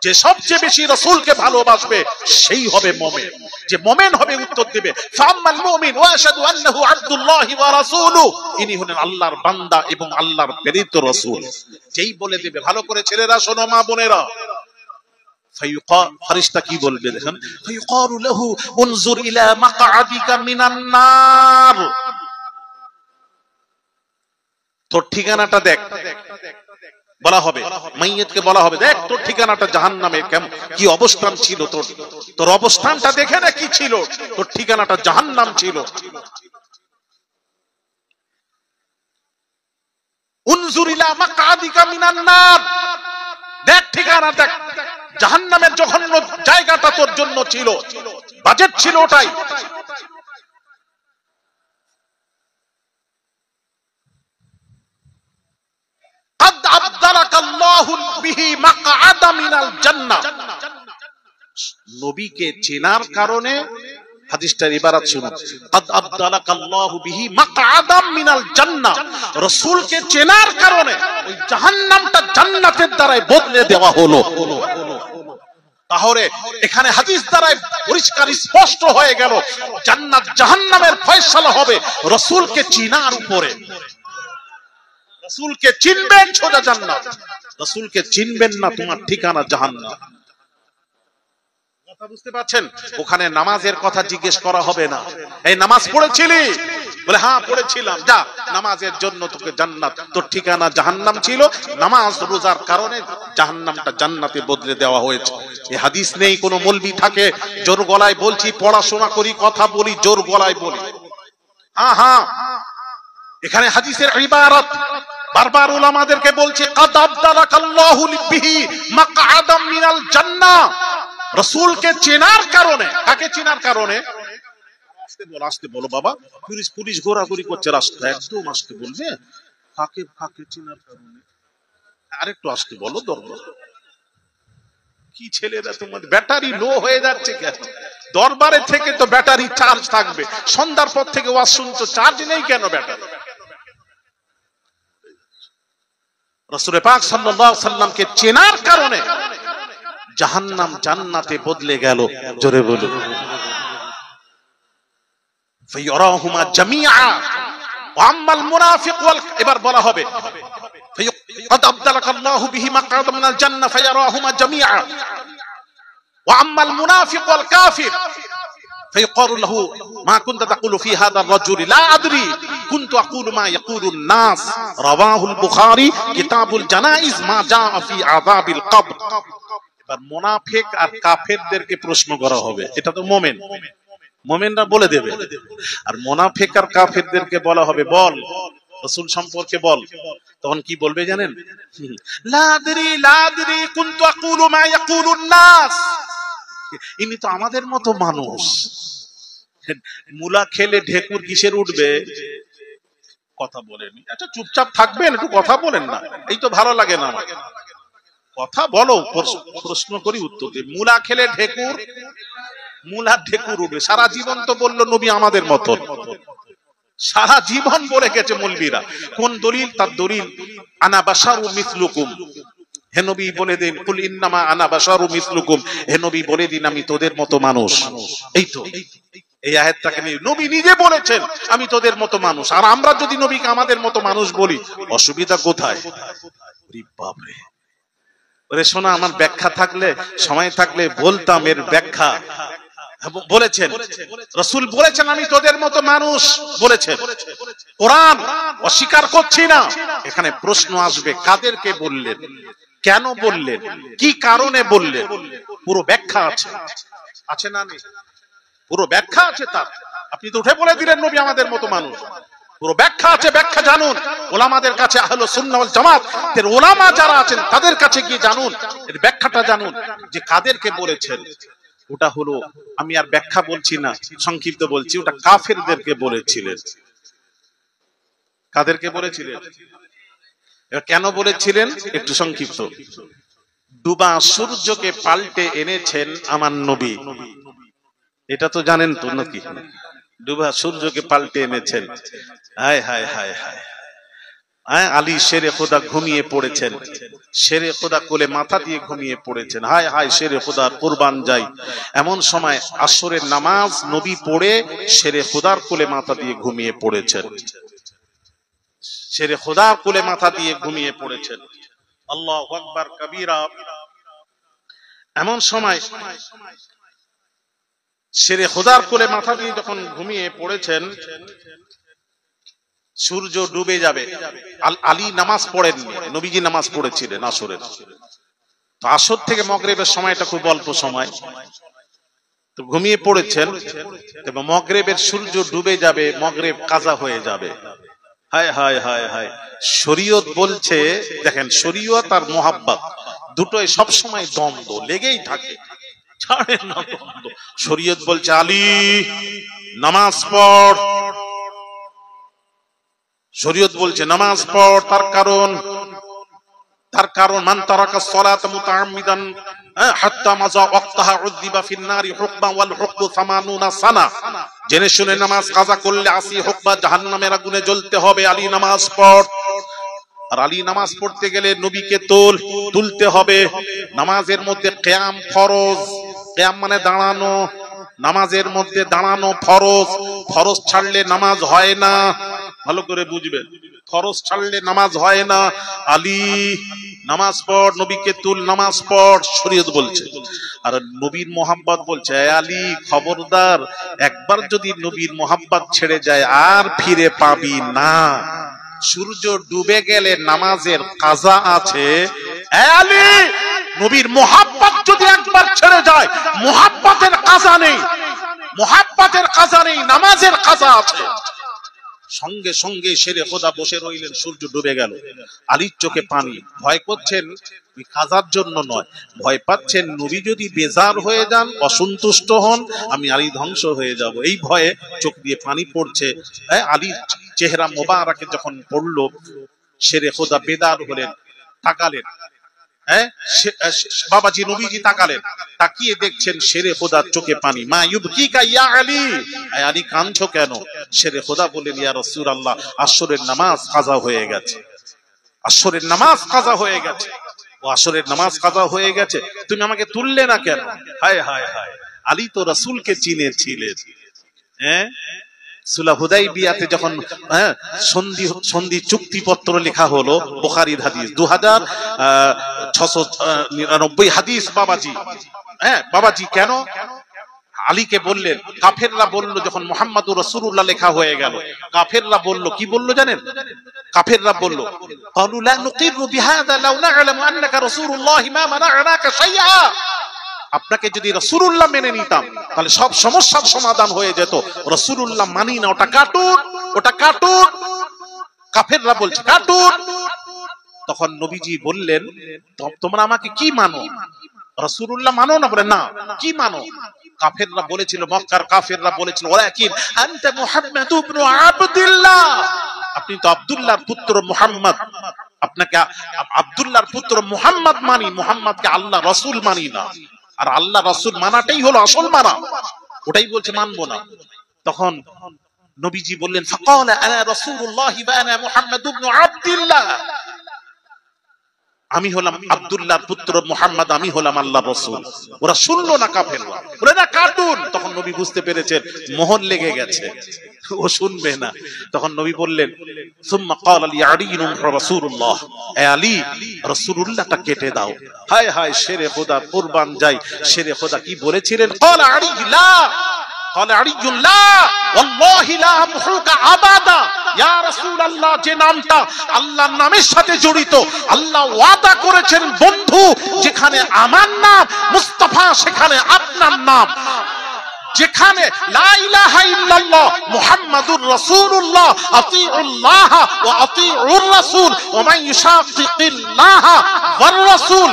যে সবচেয়ে বেশি রাসূলকে ভালোবাসবে সেই হবে মুমিন। যে মুমিন হবে উত্তর দেবে, ফাম্মাল মুমিন ওয়া আশহাদু আন্নাহু আবদুল্লাহি ওয়া রাসূলুহু, ইনি হলেন আল্লাহর বান্দা এবং আল্লাহর প্রেরিত রাসূল। যেই বলে দেবে, ভালো করে ছেলেরা শোনো, মা বোনেরা, ফারিস্তা কি বলবে দেখেন, ফায়ুকালু লাহু উনজুর ইলা মাকআদিকা মিনান নার, তোর ঠিকানাটা দেখ। বলা হবে মাইয়িতকে, বলা হবে, দেখ তোর ঠিকানাটা জাহান্নামে, কি অবস্থান ছিল তোর, তোর অবস্থানটা দেখে না কি ছিল, তোর ঠিকানাটা জাহান্নাম ছিল। উনজুর ইলা মাকআদিকা মিনান নার, দেখ ঠিকানা দেখ, জাহান্নামের জঘন্য জায়গাটা তোর জন্য ছিল, বাজেট ছিল ওটাই। নবীকে চেনার কারণে, হাদিসটার ইবারত শুনুন, কাদ আবদালাকাল্লাহু বিহি মাকআদাম মিনাল জান্নাহ, রাসূলকে চেনার কারণে ওই জাহান্নামটা জান্নাতের দ্বারাই বদলে দেওয়া হলো। তাহলে এখানে হাদিস দ্বারাই পরিষ্কার স্পষ্ট হয়ে গেল, জান্নাত জাহান্নামের ফয়সালা হবে রাসূলকে চিনার উপরে। রাসূলকে চিনবেন সোজা জান্নাত, রাসূলকে চিনবেন না তোমার ঠিকানা জাহান্নাম। কথা বুঝতে পারছেন? ওখানে নামাজের কথা জিজ্ঞেস করা হবে না, এই নামাজ পড়েছিলি? বলে হ্যাঁ পড়েছিলাম, যা, নামাজের জন্য তোকে জান্নাত, তোর ঠিকানা জাহান্নাম ছিল, নামাজ রোজার কারণে জাহান্নামটা জান্নাতে বদলে দেওয়া হয়েছে। এই হাদিস নেই। কোনো মৌলবি থাকে জোর গলায় বলছি, পড়াশোনা করি, কথা বলি, জোর গলায় বলি। হ্যাঁ হ্যাঁ, এখানে হাদিসের ইবারত বারবার উলামাদেরকে বলছে, কাদ আবদালাকাল্লাহু বিহি মাকআদাম মিনাল জান্নাহ, রাসূলকে চেনার কারণে। কাকে চেনার কারণে? আসতে বলো বাবা, পুলিশ ঘোরাঘুরি করছে রাস্তায়, একদম আসতে বলবে। কাকে চেনার কারণে? আরেকটু আসতে বলো, দরবার। কি ছেলেরা তোমার ব্যাটারি লো হয়ে যাচ্ছে কেন? দরবারে থেকে তো ব্যাটারি চার্জ থাকবে, সন্ধ্যার পর থেকে ওয়াজ শুনছো, চার্জ নেই কেন ব্যাটারি? রাসূল পাক সাল্লাল্লাহু আলাইহি সাল্লামকে চেনার কারণে জাহান্নাম জান্নাতে বদলে গেল। জোরে বলুন। ফায়ারাহুমা জামিআ ওয়া আম্মাল মুনাফিক ওয়াল, এবার বলা হবে قد أبدلك الله به مقعد من الجنة فيراهما جميعا وأما المنافق والكافر فيقال له ما كنت تقول في هذا الرجل لا أدري كنت أقول ما يقول الناس رواه البخاري كتاب الجنائز ما جاء في عذاب القبر. এবার মুনাফিক আর কাফেরদেরকে প্রশ্ন করা হবে, এটা তো মুমিন, মুমিনরা বলে দেবে, আর মুনাফিক আর কাফেরদেরকে বলা হবে বল রাসূল সম্পর্কে বল। তখন কি বলবে জানেন? লা আদরি কুনতু আকুলু মা ইয়াকুলুন নাস, ইনি তো আমাদের মতো মানুষ। মুলা খেলে ঢেকুর কিসের উঠবে? কথা বলেন, আচ্ছা চুপচাপ থাকবেন, একটু কথা বলেন না, এই তো ভালো লাগে না আমার, কথা বলো, প্রশ্ন করি উত্তর দিই। মুলা খেলে ঢেকুর, মুলা ঢেকুর উঠবে। সারা জীবন তো বললো নবী আমাদের মতো, সারা জীবন বলে গেছে মৌলবীরা। কোন দলিল? তার দলিল আনা বাশারু মিসলুকুম, হে নবী বলে দিন কুল ইন্নামা আনা বাশারু মিসলুকুম, হে নবী বলে দিন আমি তোদের মতো মানুষ। এই তো এই আয়াতটাকে নিয়ে নবী নিজে বলেছেন আমি তোদের মতো মানুষ, আর আমরা যদি নবীকে আমাদের মতো মানুষ বলি অসুবিধা কোথায়? বাপরে, ওরে শোনা, আমার ব্যাখ্যা থাকলে, সময় থাকলে বলতাম এর ব্যাখ্যা। বলেছেন রাসূল বলেছেন আমি তোদের মতো মানুষ বলেছেন, কোরআন অস্বীকার করছি না। এখানে প্রশ্ন আসবে কাদেরকে বললেন, কেন বললেন, কি কারণে বললেন, পুরো ব্যাখ্যা আছে, আছে না নেই? পুরো ব্যাখ্যা আছে তার। আপনি তো উঠে বলে দিলেন নবী আমাদের মতো মানুষ, পুরো ব্যাখ্যা আছে, ব্যাখ্যা জানুন। ওলামাদের কাছে, আহলুস সুন্নাহ ওয়াল জামাত এর ওলামা যারা আছেন তাদের কাছে গিয়ে জানুন, এর ব্যাখ্যাটা জানুন যে কাদেরকে বলেছেন। ওটা হলো, আমি আর ব্যাখ্যা বলছি না, সংক্ষিপ্ত বলছি, ওটা কাফেরদেরকে বলেছিলেন। কাদেরকে বলেছিলেন? কেন বলেছিলেন একটু সংক্ষিপ্ত। ডুবা সূর্যকে পাল্টে এনেছেন আমার নবী, এটা তো জানেন তো নাকি? ডুবা সূর্যকে পাল্টে এনেছেন। হায় হায় হায় হায়, আলী শেরে খোদা ঘুমিয়ে পড়েছেন, শেরে খোদা কোলে মাথা দিয়ে ঘুমিয়ে পড়েছেন। হায় হায় শেরে খোদার কুরবান যাই। এমন সময় আসরের নামাজ নবী পড়ে শেরে খোদার কোলে মাথা দিয়ে ঘুমিয়ে পড়েছেন, শেরে খোদার কোলে মাথা দিয়ে ঘুমিয়ে পড়েছেন। আল্লাহু আকবার কবীরা। এমন সময় শেরে খোদার কোলে মাথা দিয়ে যখন ঘুমিয়ে পড়েছেন, সূর্য ডুবে যাবে। আলী নামাজ পড়েননি, নবীজি নামাজ পড়েছিলেন আসরের। তো আসর থেকে মাগরিবের সময়টা খুব অল্প সময়, তো ঘুমিয়ে পড়েছেন এবং মাগরিবের সূর্য ডুবে যাবে, মাগরিব কাজা হয়ে যাবে। হায় হায় হায় হায়, শরীয়ত বলছে, দেখেন শরীয়ত আর মুহাব্বত দুটোই সব সময় দ্বন্দ্ব লেগেই থাকে, ছাড়ে না দ্বন্দ্ব। শরীয়ত বলছে আলী নামাজ পড়, শরীয়ত বলছে নামাজ পড়। তার কারণ মান তারাকা সালাত মুতাআম্মিদান হাত্তা মাজা ওয়াক্তাহা উযিবা ফিন নারি হুকমান ওয়াল হুকমু 80 সানা, জেনে শুনে নামাজ কাজা করলে 80 হুকমা জাহান্নামের আগুনে জ্বলতে হবে। আলী নামাজ পড়। আর আলী নামাজ পড়তে গেলে নবীকে তুলতে হবে। নামাজের মধ্যে কিয়াম ফরজ, কিয়াম মানে দাঁড়ানো, নামাজের মধ্যে দাঁড়ানো ফরজ, ফরজ ছাড়লে নামাজ হয় না, ভালো করে বুঝবেন, ফরজ ছাড়লে নামাজ হয় না। আলী নামাজ পড়, নবীকে তুল, নামাজ পড়, শরীয়ত বলছে। আর নবীর মোহাব্বত বলছে আলী খবরদার, একবার যদি নবীর মোহাব্বত ছেড়ে যায় আর ফিরে পাবি না। সূর্য ডুবে গেলে নামাজের কাজা আছে। আলী নবীর মোহাব্বত যদি একবার ছেড়ে যায়, মোহাব্বতের কাজা নেই, মোহাব্বতের কাজা নেই, নামাজের কাজা আছে। সঙ্গে সঙ্গে শেরে খোদা বসে রইলেন, সূর্য ডুবে গেল। আলীর চোখে পানি। ভয় করছেন কাজার জন্য নয়, ভয় পাচ্ছেন নবী যদি বেজার হয়ে যান, অসন্তুষ্ট হন, আমি আলী ধ্বংস হয়ে যাব, এই ভয়ে চোখ দিয়ে পানি পড়ছে। আলীর চেহারা মোবারকে যখন পড়লো, শেরে খোদা বেদার হলেন, তাকালেন। বাবাজি নবীজি তাকালেন, তাকিয়ে দেখছেন শেরে খোদার চোখে পানি। মা ইউবকিকা ইয়া আলী, আলী কাঁদছো কেন? শেরে খোদা বললেন ইয়া রাসূলুল্লাহ, আসরের নামাজ কাজা হয়ে গেছে, আসরের নামাজ কাজা হয়ে গেছে। ও আসরের নামাজ কাজা হয়ে গেছে, তুমি আমাকে তুললে না কেন? হায় হায় হায়, আলী তো রাসূলকে চিনেছিলেন। সুলাহ হুদাইবিয়াতে যখন সন্ধি চুক্তিপত্র লেখা হলো, বুখারীর হাদিস 2699 হাদিস। বাবাজি কেন আলীকে বললেন? কাফেররা বলল, যখন মুহাম্মাদুর রাসূলুল্লাহ লেখা হয়ে গেল, কাফেররা বলল, কি বলল জানেন? কাফেররা বলল, ক্বালু লা নুকিরু বিহাযা লাউ না'লামু আন্নাকা রাসূলুল্লাহ মা মানা'নাকা শাইআ। আপনাকে যদি রাসূলুল্লাহ মেনে নিতাম তাহলে সব সমস্যার সমাধান হয়ে যেত। রাসূলুল্লাহ মানি না, ওটা কার্টুন, ওটা কার্টুন। কাফেররা বলছে কার্টুন। তখন নবীজি বললেন, তোমরা আমাকে কি মানো? রাসূলুল্লাহ মানো না? বলে না। কি মানো? কাফেররা বলেছিল, মক্কার কাফেররা বলেছিল, ওয়ালাকিন আনতা মুহাম্মাদু ইবনু আবদুল্লাহ, আপনি তো আব্দুল্লাহর পুত্র মুহাম্মদ, আপনাকে আব্দুল্লাহর পুত্র মুহাম্মদ মানি, মুহাম্মদকে আল্লাহ রাসূল মানি না। আর আল্লাহ রাসূল মানাটাই হলো আসল মানা, ওটাই বলছে মানবো না। তখন নবীজি বললেন, ফাকালা আনা রাসূলুল্লাহ ওয়া আনা মুহাম্মদ ইবনু আবদুল্লাহ, আমি হলাম আব্দুল্লাহর পুত্র মুহাম্মদ, আমি হলাম আল্লাহর রাসূল। ওরা শুনলো না, কাফেররা বলে না কার্টুন। তখন নবী বুঝতে পেরেছেন মোহর লেগে গেছে, ও শুনবে না। তখন নবী বললেন, সুম্মা ক্বালা লি আলীন রাসূলুল্লাহ, এ আলী রাসূলুল্লাহটা কেটে দাও। হায় হায়, শেরে খোদা কুরবান যাই, শেরে খোদা কি বলেছিলেন? ক্বালা আলী লা, ক্বালা আলী লা ওয়াল্লাহি লা আমহুকা আবাদা। ইয়া রাসূলুল্লাহ, যে নামটা আল্লাহর নামের সাথে জড়িত, আল্লাহ ওয়াদা করেছেন বন্ধু, যেখানে আমার নাম মুস্তাফা সেখানে আপনার নাম, যেখানে লা ইলাহা ইল্লাল্লাহ মুহাম্মাদুর রাসূলুল্লাহ, আতিউল্লাহ ওয়া আতিউর রাসূল, ওয়া মান ইউশাকিকিল্লাহ ওয়ার রাসূল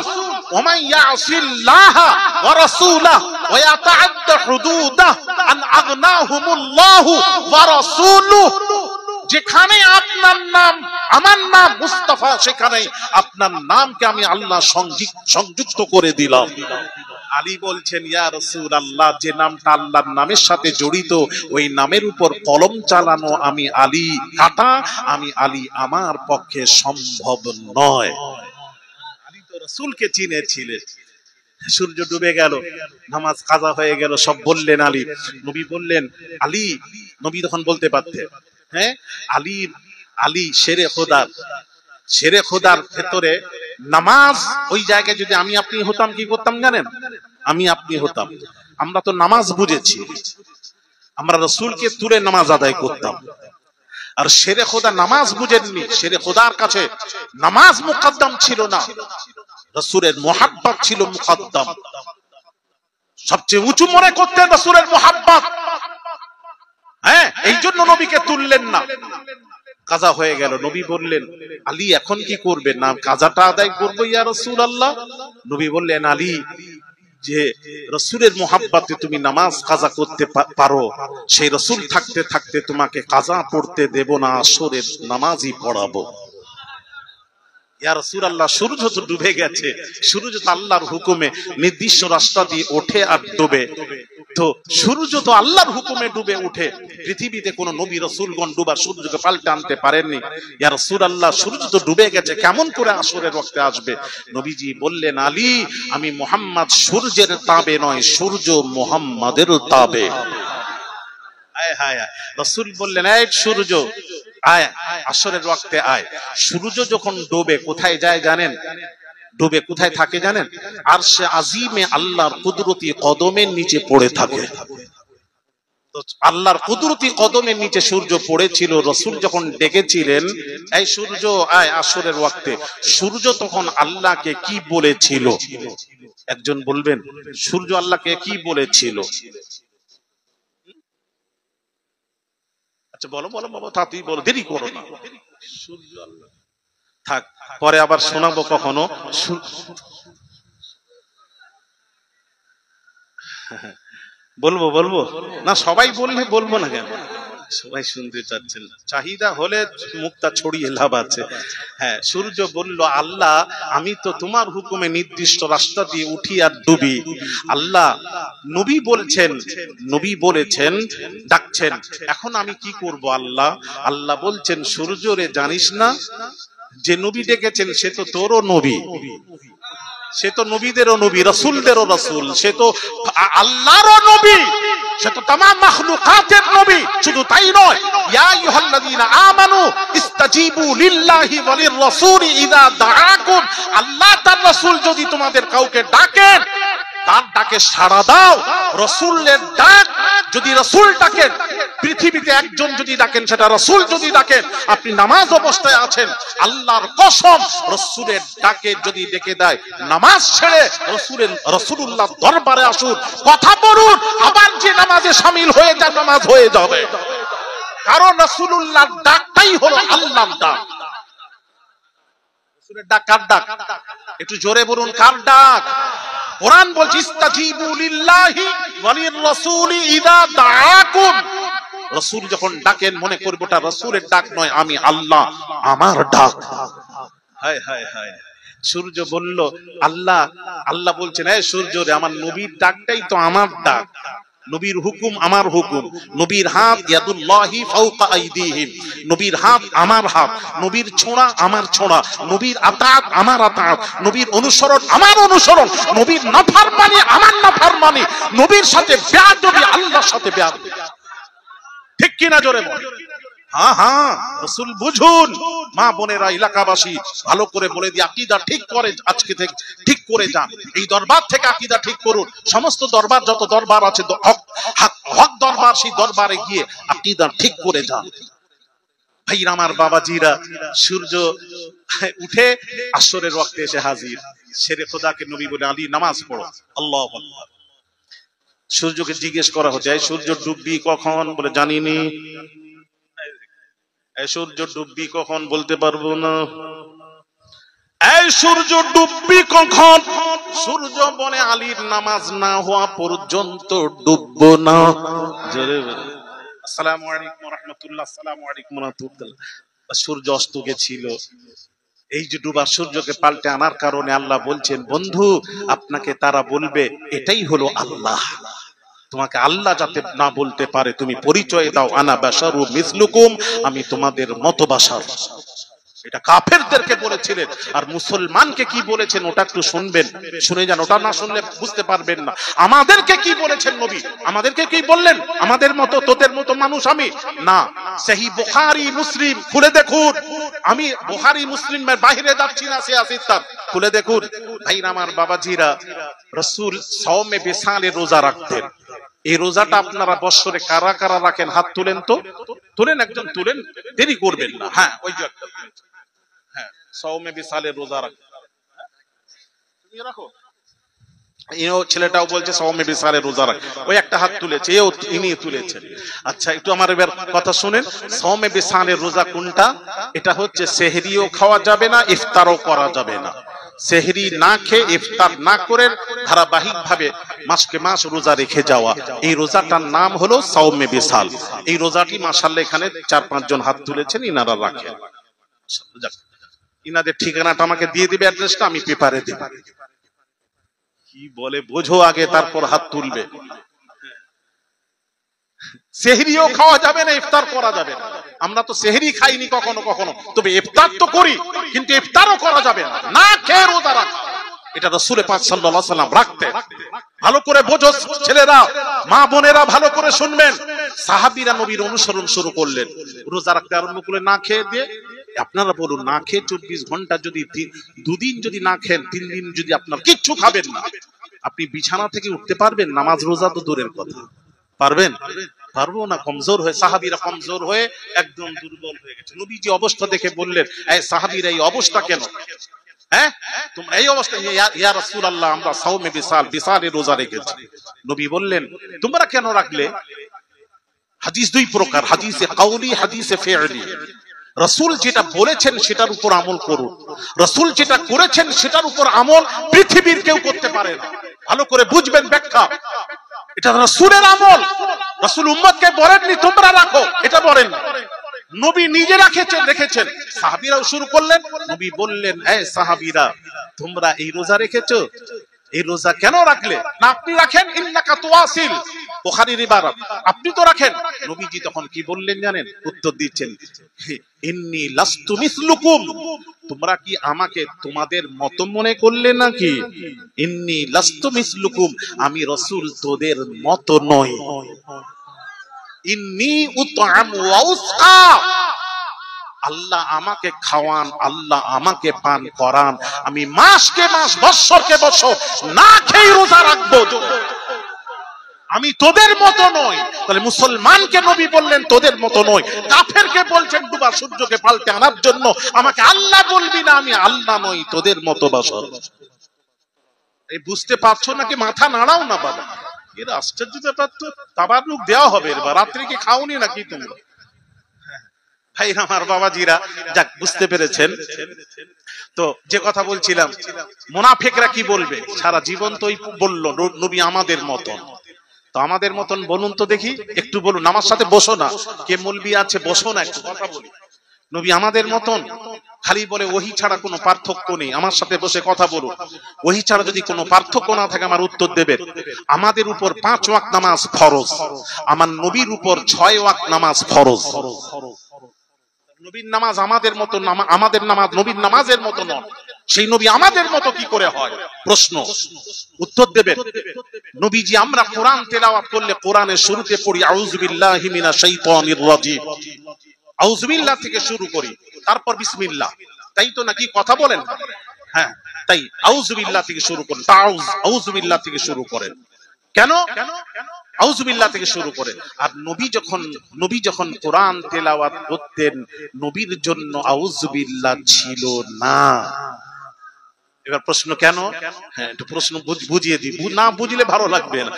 ওয়া মান ইয়াসিল্লাহ ওয়া রাসূলাহু ওয়া ইয়াতাআদ্দা হুদুদাহু আন আগনাহুমুল্লাহু ওয়া রাসূলুহু। যেখানে আপনার নাম আমার নাম মুস্তাফা, সেখানে আপনার নামকে আমি আল্লাহ সংযুক্ত করে দিলাম। আলী বলছেন, ইয়া রাসূলুল্লাহ, যে নামটা আল্লাহর নামের সাথে জড়িত, ওই নামের উপর কলম চালানো আমি আলী, কাটা আমি আলী, আমার পক্ষে সম্ভব নয়। আলী তো রাসূলকে চিনেছিলেন। সূর্য ডুবে গেল, নামাজ কাজা হয়ে গেল, সব বললেন আলী। নবী বললেন, আলী, নবী তখন বলতে পারতেন, হ্যাঁ আলী, আলী শেরে খোদার, শেরে খোদার ভেতরে নামাজ, ওই জায়গায় যদি আমি আপনি হতাম কি করতাম জানেন? আমি আপনি হতাম, আমরা তো নামাজ বুঝেছি, আমরা রাসূলকে তুলে নামাজ আদায় করতাম। আর শেরে খোদা নামাজ বুঝেননি, শেরে খোদার কাছে নামাজ মুকদ্দম ছিল না, রাসূলের মুহাব্বত ছিল মুকদ্দম। সবচেয়ে উঁচু মনে করতেন রাসূলের মুহাব্বত। হ্যাঁ, এই জন্য নবীকে তুললেন না। কাজা হয়ে গেল, নবী বললেন, আলী এখন কি করবে? না কাজাটা আদায় করবো ইয়া রাসূলুল্লাহ। নবী বললেন, আলী, যে রাসূলের মুহাব্বতে তুমি নামাজ কাজা করতে পারো, সেই রাসূল থাকতে থাকতে তোমাকে কাজা পড়তে দেব না, আসরের নামাজই পড়াবো। ইয়া রাসূলুল্লাহ, সূর্য তো ডুবে গেছে, সূর্য তো আল্লাহর হুকুমে নির্দিষ্ট রাস্তা দিয়ে ওঠে আর ডুবে, তো সূর্য তো আল্লাহর হুকুমে ডুবে উঠে। পৃথিবীতে কোন নবী রাসূলগণ ডুবার সূর্যকে পাল্টে আনতে পারেননি। ইয়া রাসূলুল্লাহ, সূর্য তো ডুবে গেছে, কেমন করে আসরের ওয়াক্তে আসবে? নবীজি বললেন, আলী, আমি মুহাম্মদ সূর্যের তাবে নয়, সূর্য মুহাম্মাদের তাবে। হায় হায়, রাসূল বললেন, এই সূর্য আয়, আসরের ওয়াক্তে আয়। সূর্য যখন ডোবে কোথায় যায় জানেন? ডুবে কোথায় থাকে জানেন? আরশে আজিমে আল্লাহর কুদরতি কদমের নিচে পড়ে থাকে। আল্লাহর কুদরতি কদমের নিচে সূর্য পড়েছিল। রাসূল যখন ডেকেছিলেন, এই সূর্য আয় আসরের ওয়াক্তে, সূর্য তখন আল্লাহকে কি বলেছিল? একজন বলবেন, সূর্য আল্লাহকে কি বলেছিল? আচ্ছা বলো বলো বাবা, তাড়াতাড়ি বলো, দেরি করো না। সূর্য আল্লাহ থাক, পরে আবার শোনাবো কখনো। বলবো বলবো না, সবাই বললে বলবো না কেন? সবাই শুনতে চাচ্ছেন, চাহিদা হলে মুক্তা ছড়িয়ে লাভ আছে। হ্যাঁ, সূর্য বলল, আল্লাহ, আমি তো তোমার হুকুমে নির্দিষ্ট রাস্তা দিয়ে উঠি আর ডুবি। আল্লাহ নবী বলেছেন ডাকছেন, এখন আমি কি করব আল্লাহ? আল্লাহ বলছেন, সূর্য রে, জানিস না যে নবী ডেকেছেন সে তো তোরও নবী। সে তো নবীদেরও নবী, রাসূলদেরও রাসূল, সে তো আল্লাহরও নবী, সে তো तमाम মাখলুকাতের নবী। শুধু তাই নয়, ইয়া আইয়ুহাল্লাযীনা আমানু ইস্তাজিবু লিল্লাহি ওয়া লির-রাসূলি ইযা দাআকুম, আল্লাহ তার রাসূল যদি তোমাদের কাউকে ডাকেন তার ডাকে সাড়া দাও। রাসূলের ডাক যদি রাসূল ডাকেন, পৃথিবীতে একজন যদি ডাকেন, সেটা রাসূল যদি ডাকেন, আপনি নামাজ অবস্থায় আছেন, আল্লাহর কসম রাসূলের ডাকে যদি ডেকে দেয়, নামাজ ছেড়ে রাসূলুল্লাহ দরবারে আসুন, কথা বলুন, আবার যে নামাজে শামিল হয়ে যান, নামাজ হয়ে যাবে। কারণ রাসূলুল্লাহর ডাকটাই হলো আল্লাহর ডাক। রাসূলের ডাক কার ডাক? একটু জোরে বলুন, কার ডাক? কোরআন বলছে ইস্তাজিবু লিল্লাহি ওয়া লির-রাসূলি ইযা দাআকুম। রাসূল যখন ডাকেন মনে করব ওটা রাসূলের ডাক নয়, আমি আল্লাহ, আমার ডাক। হায় হায় হায়, সূর্য বলল আল্লাহ, আল্লাহ বলছেন এই সূর্য রে, আমার নবীর ডাকটাই তো আমার ডাক, নবীর হুকুম আমার হুকুম, নবীর হাত ইয়াদুল্লাহি ফাওকা আইদিহিম, নবীর হাত আমার হাত, নবীর ছোঁয়া আমার ছোঁয়া, নবীর আতাত আমার আতাত, নবীর অনুসরণ আমার অনুসরণ, নবীর নাফরমানি আমার নাফরমানি, নবীর সাথে বেয়াদবি আল্লাহর সাথে বেয়াদবি। ঠিক কি না? জোরে বল। হ্যাঁ হ্যাঁ, রাসূল বুঝুন। মা বোনেরা, এলাকাবাসী ভালো করে বলে দিয়ে আকীদা ঠিক করে, আজকে থেকে ঠিক করে যান। এই দরবার থেকে আকীদা ঠিক করুন। সমস্ত দরবার, যত দরবার আছে হক দরবার, সেই দরবারে গিয়ে আকীদা ঠিক করে যান। ভাইরা আমার, বাবাজিরা, সূর্য উঠে আসরের ওয়াক্তে এসে হাজির। শেরে খোদাকে নবী বলে আলী নামাজ পড়ো, আল্লাহু আকবার। সূর্যকে জিজ্ঞেস করা হচ্ছে এই সূর্য ডুববি কখন? বলে জানিনি। এই সূর্য ডুববি কখন? বলতে পারবো না। এই সূর্য ডুববি কখন? সূর্য বলে আলীর নামাজ না হওয়া পর্যন্ত ডুববো না। জোরে বলে আসসালামু আলাইকুম ওয়া রাহমাতুল্লাহ, আসসালামু আলাইকুম ওয়া রাহমাতুল্লাহ। সূর্য অস্ত গেছিল। এই যে ডুবা সূর্যকে পাল্টে আনার কারণে আল্লাহ বলছেন, বন্ধু আপনাকে তারা বলবে এটাই হলো আল্লাহ। তোমাকে আল্লাহ যাতে না বলতে পারে, তুমি পরিচয় দাও আনা বাশারু মিসলুকুম, আমি তোমাদের মতো বাশার। এটা কাফেরদেরকে বলেছিলেন। আর মুসলমানকে কি বলেছেন ওটা একটু শুনবেন, শুনে যান, ওটা না শুনলে বুঝতে পারবেন না। আমাদেরকে কি বলেছেন নবী? আমাদেরকে কি বললেন? আমাদের মতো তোদের মতো মানুষ আমি না। সহিহ বুখারী মুসলিম খুলে দেখুন। আমি বুখারী মুসলিমের বাইরে যাচ্ছি না, সে আসি তার খুলে দেখুন। ভাইরা আমার, বাবাজিরা, রাসূল সাওমে বিসালে রোজা রাখতেন। এই রোজাটা আপনারা বছরে কারা কারা রাখেন? হাত তুলেন তো, তুলেন, একজন তুলেন, দেরি করবেন না। হ্যাঁ, ওই যে একটা, হ্যাঁ, সাওমে বিসালে রোজা রাখো। ইনিও ছেলেটাও বলছে সাওমে বিসালে রোজা রাখ, ওই একটা হাত তুলেছে, এও ইনি তুলেছেন। আচ্ছা, একটু আমার এবার কথা শুনেন। সাওমে বিসালে রোজা কোনটা? এটা হচ্ছে সেহরিও খাওয়া যাবে না, ইফতারও করা যাবে না। সেহরি না খেয়ে ইফতার না করে ধারাবাহিক ভাবে মাসকে মাস রোজা রেখে যাওয়া, এই রোজাটার নাম হলো সাওমে বিসাল। এই রোজাটি মাশাআল্লাহ এখানে 4-5 জন হাত তুলেছেন, ইনারা রাখেন। ইনাদের ঠিকানাটা আমাকে দিয়ে দিবে, অ্যাড্রেসটা আমি পেপারে দেব। কি বলে বোঝো আগে, তারপর হাত তুলবে। সেহরিও খাওয়া যাবে না, ইফতার করা যাবে না। আমরা তো সেহরি খাইনি কখনো কখনো, তবে ইফতার তো করি, কিন্তু ইফতারও করা যাবে না, না খেয়ে রোজা রাখা। এটা রাসূল পাক সাল্লাল্লাহু আলাইহি ওয়াসাল্লাম রাখতেন। ভালো করে বোঝো ছেলেরা, মা বোনেরা, ভালো করে শুনবেন। সাহাবীরা নবীর অনুসরণ শুরু করলেন, রোজা রাখতে আরম্ভ করলেন না খেয়ে দিয়ে। আপনারা বলুন, না খেয়ে 24 ঘন্টা যদি 2 দিন যদি না খেন, 3 দিন যদি আপনার কিচ্ছু খাবেন না, আপনি বিছানা থেকে উঠতে পারবেন? নামাজ রোজা তো দূরের কথা, পারবেন? পারবো না। কমজোর হয়ে, সাহাবীরা কমজোর হয়ে একদম দুর্বল হয়ে গেছে। নবীজি অবস্থা দেখে বললেন, এই সাহাবীরা এই অবস্থা কেন? হ্যাঁ, তোমরা এই অবস্থা, ইয়া রাসূলুল্লাহ, আমরা সাওমে বিসালে রোজা রেখেছি। নবী বললেন, তোমরা কেন রাখলে? হাদিস 2 প্রকার, হাদিসে কাউলি, হাদিসে ফি'লি। রাসূল যেটা বলেছেন সেটার উপর আমল করুন, রাসূল যেটা করেছেন সেটার উপর আমল পৃথিবীর কেউ করতে পারে না। ভালো করে বুঝবেন ব্যাখ্যা। এটা রাসূলের আমল। রাসূল উম্মতকে বলেননি তোমরা রাখো, এটা বলেন না, নবী নিজে রেখেছেন। সাহাবীরাও শুরু করলেন। নবী বললেন, এই সাহাবীরা, তোমরা এই রোজা রেখেছো, এই রোজা কেন রাখলে? না আপনি রাখেন, ইন্নাকা তুওয়াসিল, বুখারীর ইবারত, আপনি তো রাখেন। নবীজি তখন কি বললেন জানেন? উত্তর দিচ্ছেন, ইন্নী লাস্তু মিসলুকুম, তোমরা কি আমাকে তোমাদের মত মনে করলে নাকি? ইন্নী লাস্তু মিসলুকুম, আমি রাসূল তোদের মত নই। ইন্নী উতআম ওয়া উসকা, আল্লাহ আমাকে খাওয়ান, আল্লাহ আমাকে পান করান, আমি মাসকে মাস বছরকে বছর না খেয়ে রোজা রাখবো, আমি তোদের মতো নই। তাহলে মুসলমানকে নবী বললেন তোদের মতো নই, কাফেরকে বলছেন ডুবা সূর্যকে পাল্টে আনার জন্য আমাকে আল্লাহ বলবি না, আমি আল্লাহ নই, তোদের মতো বছর। এই বুঝতে পারছো নাকি? মাথা নাড়াও না বাবা, এর আশ্চর্য ব্যাপার তো। তাবারুক দেওয়া হবে এবার, রাত্রি কি খাওনি নাকি তোমরা? ভাই আমার বাবাজিরা, যাক বুঝতে পেরেছেন তো। যে কথা বলছিলাম, মুনাফিকরা কি বলবে? সারা জীবন তো বললো নবী আমাদের মতন। তো আমাদের মতন বলুন তো দেখি, একটু বলুন। আমার সাথে বসো না, কে মৌলবি আছে বসো না, একটু কথা বলি। নবী আমাদের মতন? খালি বলে ওহী ছাড়া কোনো পার্থক্য নেই, আমার সাথে বসে কথা বলুন। ওহী ছাড়া যদি কোনো পার্থক্য না থাকে আমার উত্তর দেবেন। আমাদের উপর 5 ওয়াক্ত নামাজ ফরজ, আমার নবীর উপর 6 ওয়াক্ত নামাজ ফরজ। নবীর নামাজ আমাদের মতো, আমাদের নামাজ নবীর নামাজের মতো নয়। সেই নবী আমাদের মতো কি করে হয়? প্রশ্ন, উত্তর দেবেন। নবীজি, আমরা কোরআন তেলাওয়াত করলে কোরআনের শুরুতে পড়ি আউযু বিল্লাহি মিনাশ শাইতানির রাজিম, আউযু বিল্লাহ থেকে শুরু করি, তারপর বিসমিল্লাহ, তাই তো নাকি? কথা বলেন। হ্যাঁ, তাই আউযু বিল্লাহ থেকে শুরু করেন, আউযু বিল্লাহ থেকে শুরু করেন। কেন আউযু বিল্লাহ থেকে শুরু করে? আর নবী যখন কোরআন তেলাওয়াত করতেন, নবীর জন্য আউযু বিল্লাহ ছিল না। এবার প্রশ্ন কেন? হ্যাঁ, একটু প্রশ্ন বুঝিয়ে দিই, না বুঝলে ভালো লাগবে না।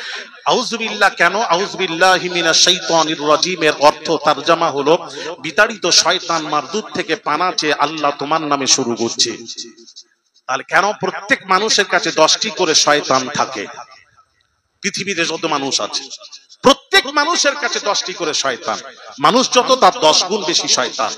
আউযু বিল্লাহ কেন? আউযু বিল্লাহি মিনাশ শাইতানির রাজিমের অর্থ তরজমা হলো বিতাড়িত শয়তান মারদুদ থেকে পানা চেয়ে আল্লাহ তোমার নামে শুরু করছে। তাহলে কেন? প্রত্যেক মানুষের কাছে 10টি করে শয়তান থাকে। পৃথিবীতে যত মানুষ আছে প্রত্যেক মানুষের কাছে 10টি করে শয়তান। মানুষ যত তার 10 গুণ বেশি শয়তান।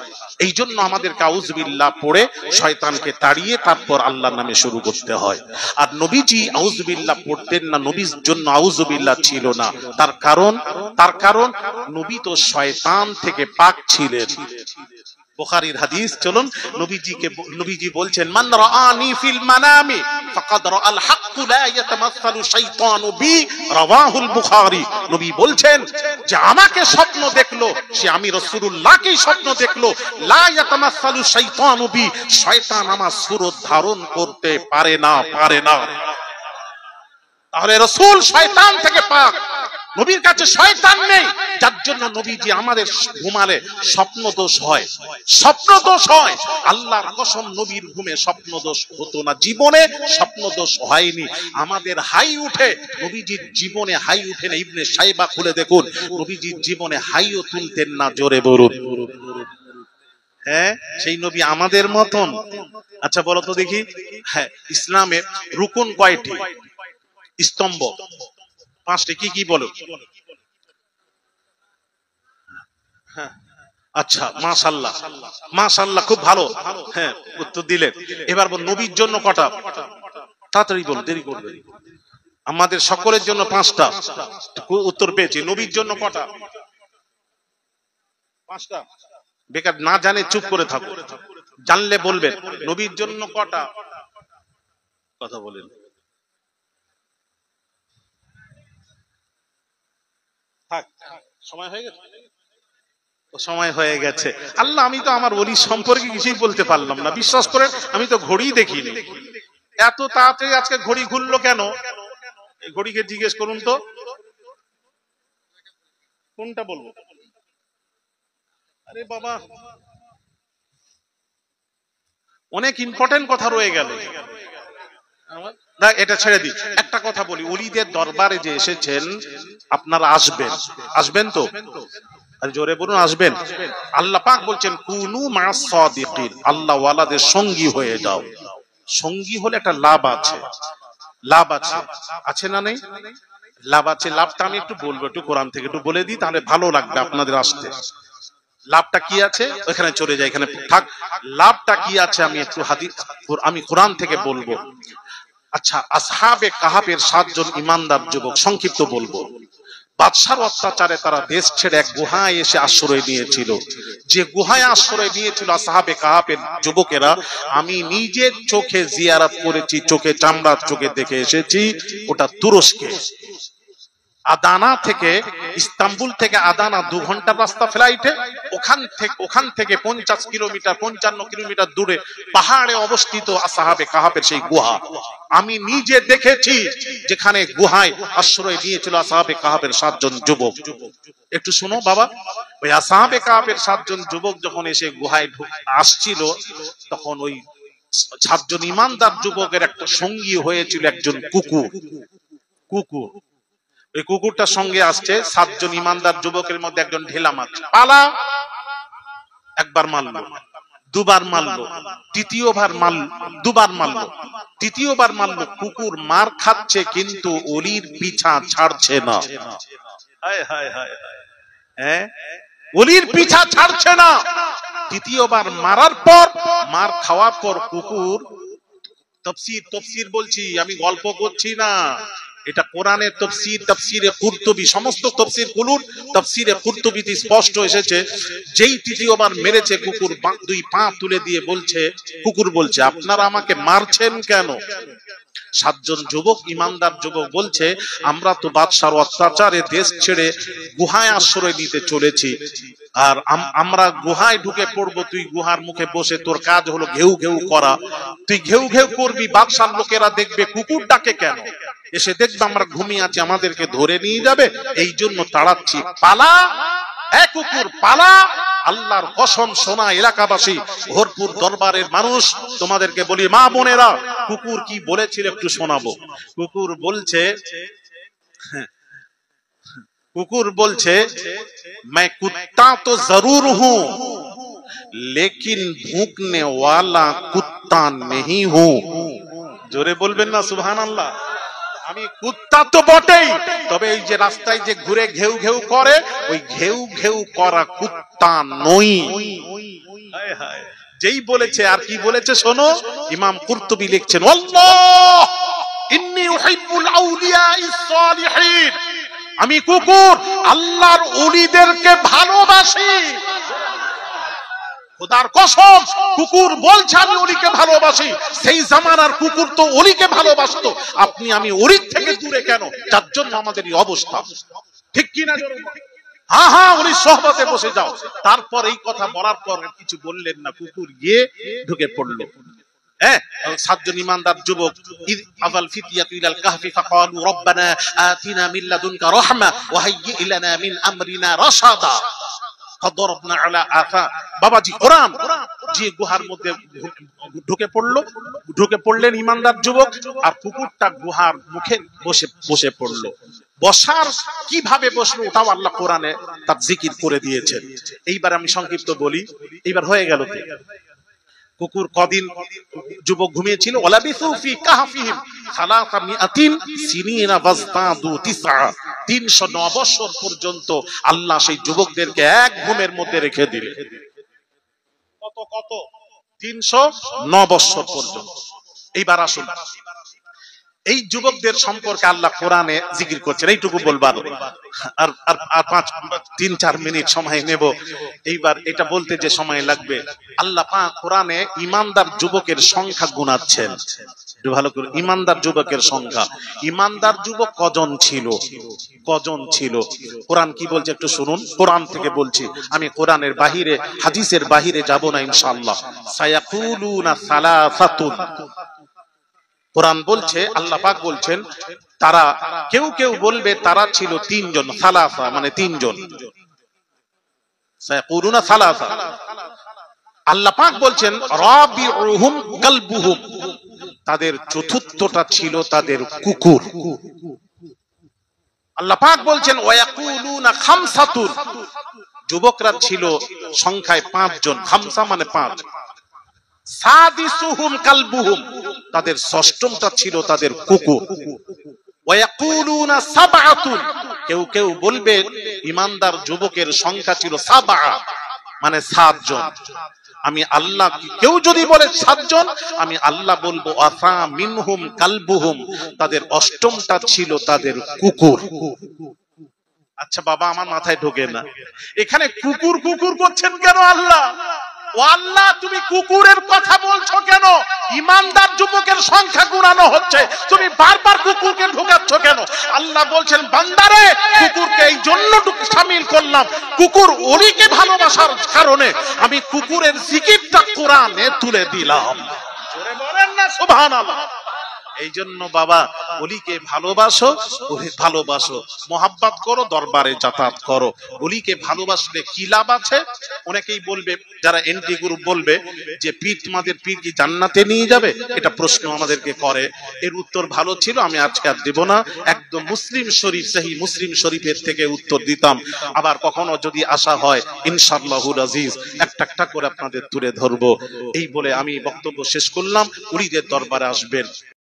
এই জন্য আমাদেরকে আউযু বিল্লাহ পড়ে শয়তানকে তাড়িয়ে তারপর আল্লাহর নামে শুরু করতে হয়। আর নবীজি আউযু বিল্লাহ পড়তেন না, নবীর জন্য আউযু বিল্লাহ ছিল না। তার কারণ নবী তো শয়তান থেকে পাক ছিলেন। বুখারীর হাদিস, চলুন নবীজি বলছেন, মান রাআনি ফিল মানামি ফাকাদ রাআল হক লা ইয়াতামাসসালু শাইতানু বি, রাওয়াহুল বুখারী। নবী বলছেন যে আমাকে স্বপ্ন দেখলো সে আমি রাসূলুল্লাহকেই স্বপ্ন দেখলো। লা ইয়াতামাসসালু শাইতানু বি, শয়তান আমার সুরত ধারণ করতে পারে না। তাহলে রাসূল শয়তান থেকে পাক, নবীর কাছে শয়তান নেই। যার জন্য নবীজি আমাদের ঘুমালে স্বপ্ন দোষ হয়। আল্লাহর কসম, নবীর ঘুমে স্বপ্ন দোষ হতো না, জীবনে স্বপ্ন দোষ হয়নি। আমাদের হাই উঠে, নবীজির জীবনে হাই উঠে না। ইবনে সাইবা খুলে দেখুন, নবীজির জীবনে হাইও তুলতেন না। জোরে বলুন। হ্যাঁ, সেই নবী আমাদের মতন? আচ্ছা বলো তো দেখি, হ্যাঁ, ইসলামের রুকুন কয়টি? স্তম্ভ 5টি। কি বলো? আচ্ছা, মাশাআল্লাহ, খুব ভালো। হ্যাঁ, উত্তর দিলেন। এবার বল, নবীর জন্য কটা? তাড়াতাড়ি বল, দেরি করবে। আমাদের সকলের জন্য 5টা। উত্তর পেয়েছি। নবীর জন্য কটা? 5টা। বেকার না জানে চুপ করে থাকো, জানলে বলবেন। নবীর জন্য কটা? কথা বলেন। সময় হয়ে গেছে। আল্লাহ, আমি তো আমার ওলি সম্পর্কে কিছুই বলতে পারলাম না। বিশ্বাস করেন, আমি তো ঘড়ি দেখিনি। এত তাড়াতাড়ি আজকে ঘড়ি ঘুরলো কেন? এই ঘড়িকে জিজ্ঞেস করুন তো, কোনটা বলবো? আরে বাবা, অনেক ইম্পর্টেন্ট কথা রয়ে গেল। এটা ছেড়ে দিই, একটা কথা বলি। ওলিদের দরবারে যে এসেছেন, আপনারা আসবেন তো? জোরে বলুন, আসবেন। আল্লাহ পাক বলছেন, কুনু মা'আস সাদিকিন, আল্লাহ ওয়ালাদের সঙ্গী হয়ে যাও। সঙ্গী হলে একটা লাভ আছে না নেই? লাভ আছে। লাভটা আমি একটু বলবো, একটু কোরআন থেকে একটু বলে দিই, তাহলে ভালো লাগবে আপনাদের আসতে। লাভটা কি আছে? ওখানে চলে যায়, এখানে থাক। লাভটা কি আছে আমি কোরআন থেকে বলবো। আচ্ছা, আসহাবে কাহাফের 7 জন ইমানদার যুবক, সংক্ষিপ্ত বলবো। বাদশার অত্যাচারে তারা দেশ ছেড়ে এক গুহায় এসে আশ্রয় নিয়েছিল। যে গুহায় আশ্রয় নিয়েছিল আসহাবে কাহাফের যুবকেরা, আমি নিজে চোখে জিয়ারত করেছি, চোখে চামড়ার চোখে দেখে এসেছি। ওটা তুরস্কে আদানা থেকে, ইস্তাম্বুল থেকে আদানা 2 ঘন্টার রাস্তা ফ্লাইটে। ওখান থেকে 50 কিলোমিটার 55 কিলোমিটার দূরে পাহাড়ে অবস্থিত আসহাবে কাহাফের সেই গুহা। আমি নিজে দেখেছি যেখানে গুহায় আশ্রয় নিয়েছিল আসহাবে কাহাফের 7 জন যুবক। একটু শোনো বাবা, ওই আসহাবে কাহাফের 7 জন যুবক যখন এসে গুহায় আসছিল, তখন ওই 7 জন ইমানদার যুবকের একটা সঙ্গী হয়েছিল একজন কুকুর। এই কুকুরটার সঙ্গে আসছে 7 জন ইমানদার যুবকের মধ্যে একজন ঢেলা মাছ পালা। একবার মারলো, দুবার মারলো, তৃতীয়বার মারলো, দুবার মারলো, তৃতীয়বার মারলো। কুকুর মার খাচ্ছে কিন্তু অলির পিছা ছাড়ছে না। হায় হায় হায় হায়, অলির পিছা ছাড়ছে না। তৃতীয়বার মারার পর, মার খাওয়ার পর কুকুর, তফসির বলছি, আমি গল্প করছি না, এটা কোরআনের তফসির, তাফসিরে কুরতুবী, সমস্ত তফসির কুলুর তাফসিরে কুরতুবীতে স্পষ্ট এসেছে। যেই তৃতীয়বার মেরেছে কুকুর 2 পা তুলে দিয়ে বলছে, কুকুর বলছে আপনারা আমাকে মারছেন কেন? 7 জন যুবক, ইমানদার যুবক বলছে আমরা তো বাদশার অত্যাচারে দেশ ছেড়ে গুহায় আশ্রয় নিতে চলেছি, আর আমরা গুহায় ঢুকে পড়বো। তুই গুহার মুখে বসে, তোর কাজ হলো ঘেউ ঘেউ করা, তুই ঘেউ ঘেউ করবি, বাদশার লোকেরা দেখবে কুকুর ডাকে কেন, এসে দেখবে আমরা ঘুমিয়ে আছি, আমাদেরকে ধরে নিয়ে যাবে, এই জন্য তাড়াচ্ছি, পালা এক কুকুর পালা। আল্লাহর কসম শোনা এলাকাবাসী, ভরপুর দরবারের মানুষ, তোমাদেরকে বলি মা বোনেরা, কুকুর কি বলেছিল একটু শোনাবো। কুকুর বলছে मैं कुत्ता तो जरूर हूं लेकिन भूखने वाला कुत्ता नहीं हूं। জোরে বলবেন না সুবহানাল্লাহ। আমি কুত্তা তো বটেই, তবে এই যে রাস্তায় যে ঘুরে ঘেউ ঘেউ করে, ওই ঘেউ ঘেউ করা কুত্তা নই। হায় হায়, যেই বলেছে আর কি বলেছে শোনো, ইমাম কুরতুবী লিখছেন, আল্লাহ ইন্নী উহিব্বুল আউলিয়াইস সালিহিন, আমি কুকুর আল্লাহর ওলিদেরকে ভালোবাসি। খোদার কসম, কুকুর বলছে আমি ওলিকে ভালোবাসি। সেই জামানার কুকুর তো ওলিকে ভালোবাসতো, আপনি আমি ওলির থেকে দূরে কেন? যার জন্য আমাদের এই অবস্থা, ঠিক কিনা? হ্যাঁ হ্যাঁ, ওলির সোহবতে বসে যাও। তারপর এই কথা বলার পর কিছু বললেন না, কুকুর গিয়ে ঢুকে পড়লো। 7 জন ইমানদার যুবক, আযাল ফিতিয়াতু ইলাল কাহফি ফাকালু রাব্বানা আতিনা মিন লাদুনকা রাহমা ওয়া হাইয়্যি লানা মিন আমরিনা রাশাদা ফাদরাবনা আলা আথা। বাবাজি কোরআন যে গুহার মধ্যে ঢুকে পড়লেন ইমানদার যুবক, আর কুকুরটা গুহার মুখে বসে পড়লো। বসার কিভাবে বসলো ওটাও আল্লাহ কোরআনে তার জিকির করে দিয়েছেন। এইবার আমি সংক্ষিপ্ত বলি, এইবার হয়ে গেল। কুকুর কদিন যুবক ঘুমিয়েছিল, ওয়ালাবিসু ফি কাহফিহিম 300 সিনিনা ওয়াজতাদু 9, 309 বছর পর্যন্ত আল্লাহ সেই যুবকদেরকে এক ঘুমের মধ্যে রেখে দিলেন। কত 309 বছর পর্যন্ত। এইবার আসুন, এই যুবকদের সম্পর্কে আল্লাহ কোরআনে জিকির করছেন। এইটুকু বলবার আর 3-4 মিনিট সময় নেব। এইবার এটা বলতে যে সময় লাগবে, আল্লাহ পাক কোরআনে ইমানদার যুবকের সংখ্যা গুনাচ্ছেন। ভালো করে, ইমানদার যুবকের সংখ্যা, ইমানদার যুবক কজন ছিল, কোরআন কি বলছে একটু শুনুন। কোরআন থেকে বলছি, আমি কোরআনের বাহিরে, হাদিসের বাহিরে যাব না ইনশাআল্লাহ। সায়াকুলুনা সালাসাতুন, কোরআন বলছে, আল্লাহ পাক বলছেন, তারা কেউ বলবে তারা ছিল 3 জন, সালাসা মানে 3 জন। সায়াকুলুনা সালাসা, আল্লাহ পাক বলছেন রাবিউহুম কালবুহুম, তাদের চতুর্থটা ছিল তাদের কুকুর। আল্লাহ পাক বলছেন ওয়ায়াকুলুনা খামসাতুন, যুবকরা ছিল সংখ্যায় 5 জন, খামসা মানে 5। সাদিসুহুম কালবুহুম, তাদের ষষ্ঠটা ছিল তাদের কুকুর। ওয়ায়াকুলুনা সাবআতুন, কেউ বলবে ইমানদার যুবকের সংখ্যা ছিল 7 মানে 7 জন। আমি আল্লাহ, কেউ যদি বলে 7 জন, আমি আল্লাহ বলবো আফা মিনহুম কালবুহুম, তাদের অষ্টমটা ছিল তাদের কুকুর। আচ্ছা বাবা, আমার মাথায় ঢোকে না, এখানে কুকুর কুকুর করছেন কেন আল্লাহ? ও আল্লাহ, তুমি কুকুরের কথা বলছো কেন? ইমানদার যুবকের সংখ্যা গুণানো হচ্ছে, তুমি বারবার কুকুরকে ঢোকাচ্ছ কেন? আল্লাহ বলছেন, বান্দারে, কুকুরকে এই জন্য শামিল করলাম, কুকুর ওলিকে ভালোবাসার কারণে আমি কুকুরের জিকিরটা কোরআনে তুলে দিলাম। জোরে বলেন না সুবহানাল্লাহ। এই জন্য বাবা, অলিকে ভালোবাসো, ভালোবাসো, মোহাব্বত করো, দরবারে যাতায়াত করো। অলিকে ভালোবাসলে কি লাভ আছে? অনেকেই বলবে, যারা এন্টি গ্রুপ বলবে যে পীর, তোমাদের পীর কি জান্নাতে নিয়ে যাবে? এটা প্রশ্ন আমাদেরকে করে। এর উত্তর ভালো ছিল, আমি আজকে আর দেব না, একদম মুসলিম শরীফ, সহি মুসলিম শরীফের থেকে উত্তর দিতাম। আবার কখনো যদি আশা হয়, ইনশাআল্লাহুল আজিজ একটা একটা করে আপনাদের তুলে ধরবো। এই বলে আমি বক্তব্য শেষ করলাম। উলিদের দরবারে আসবেন।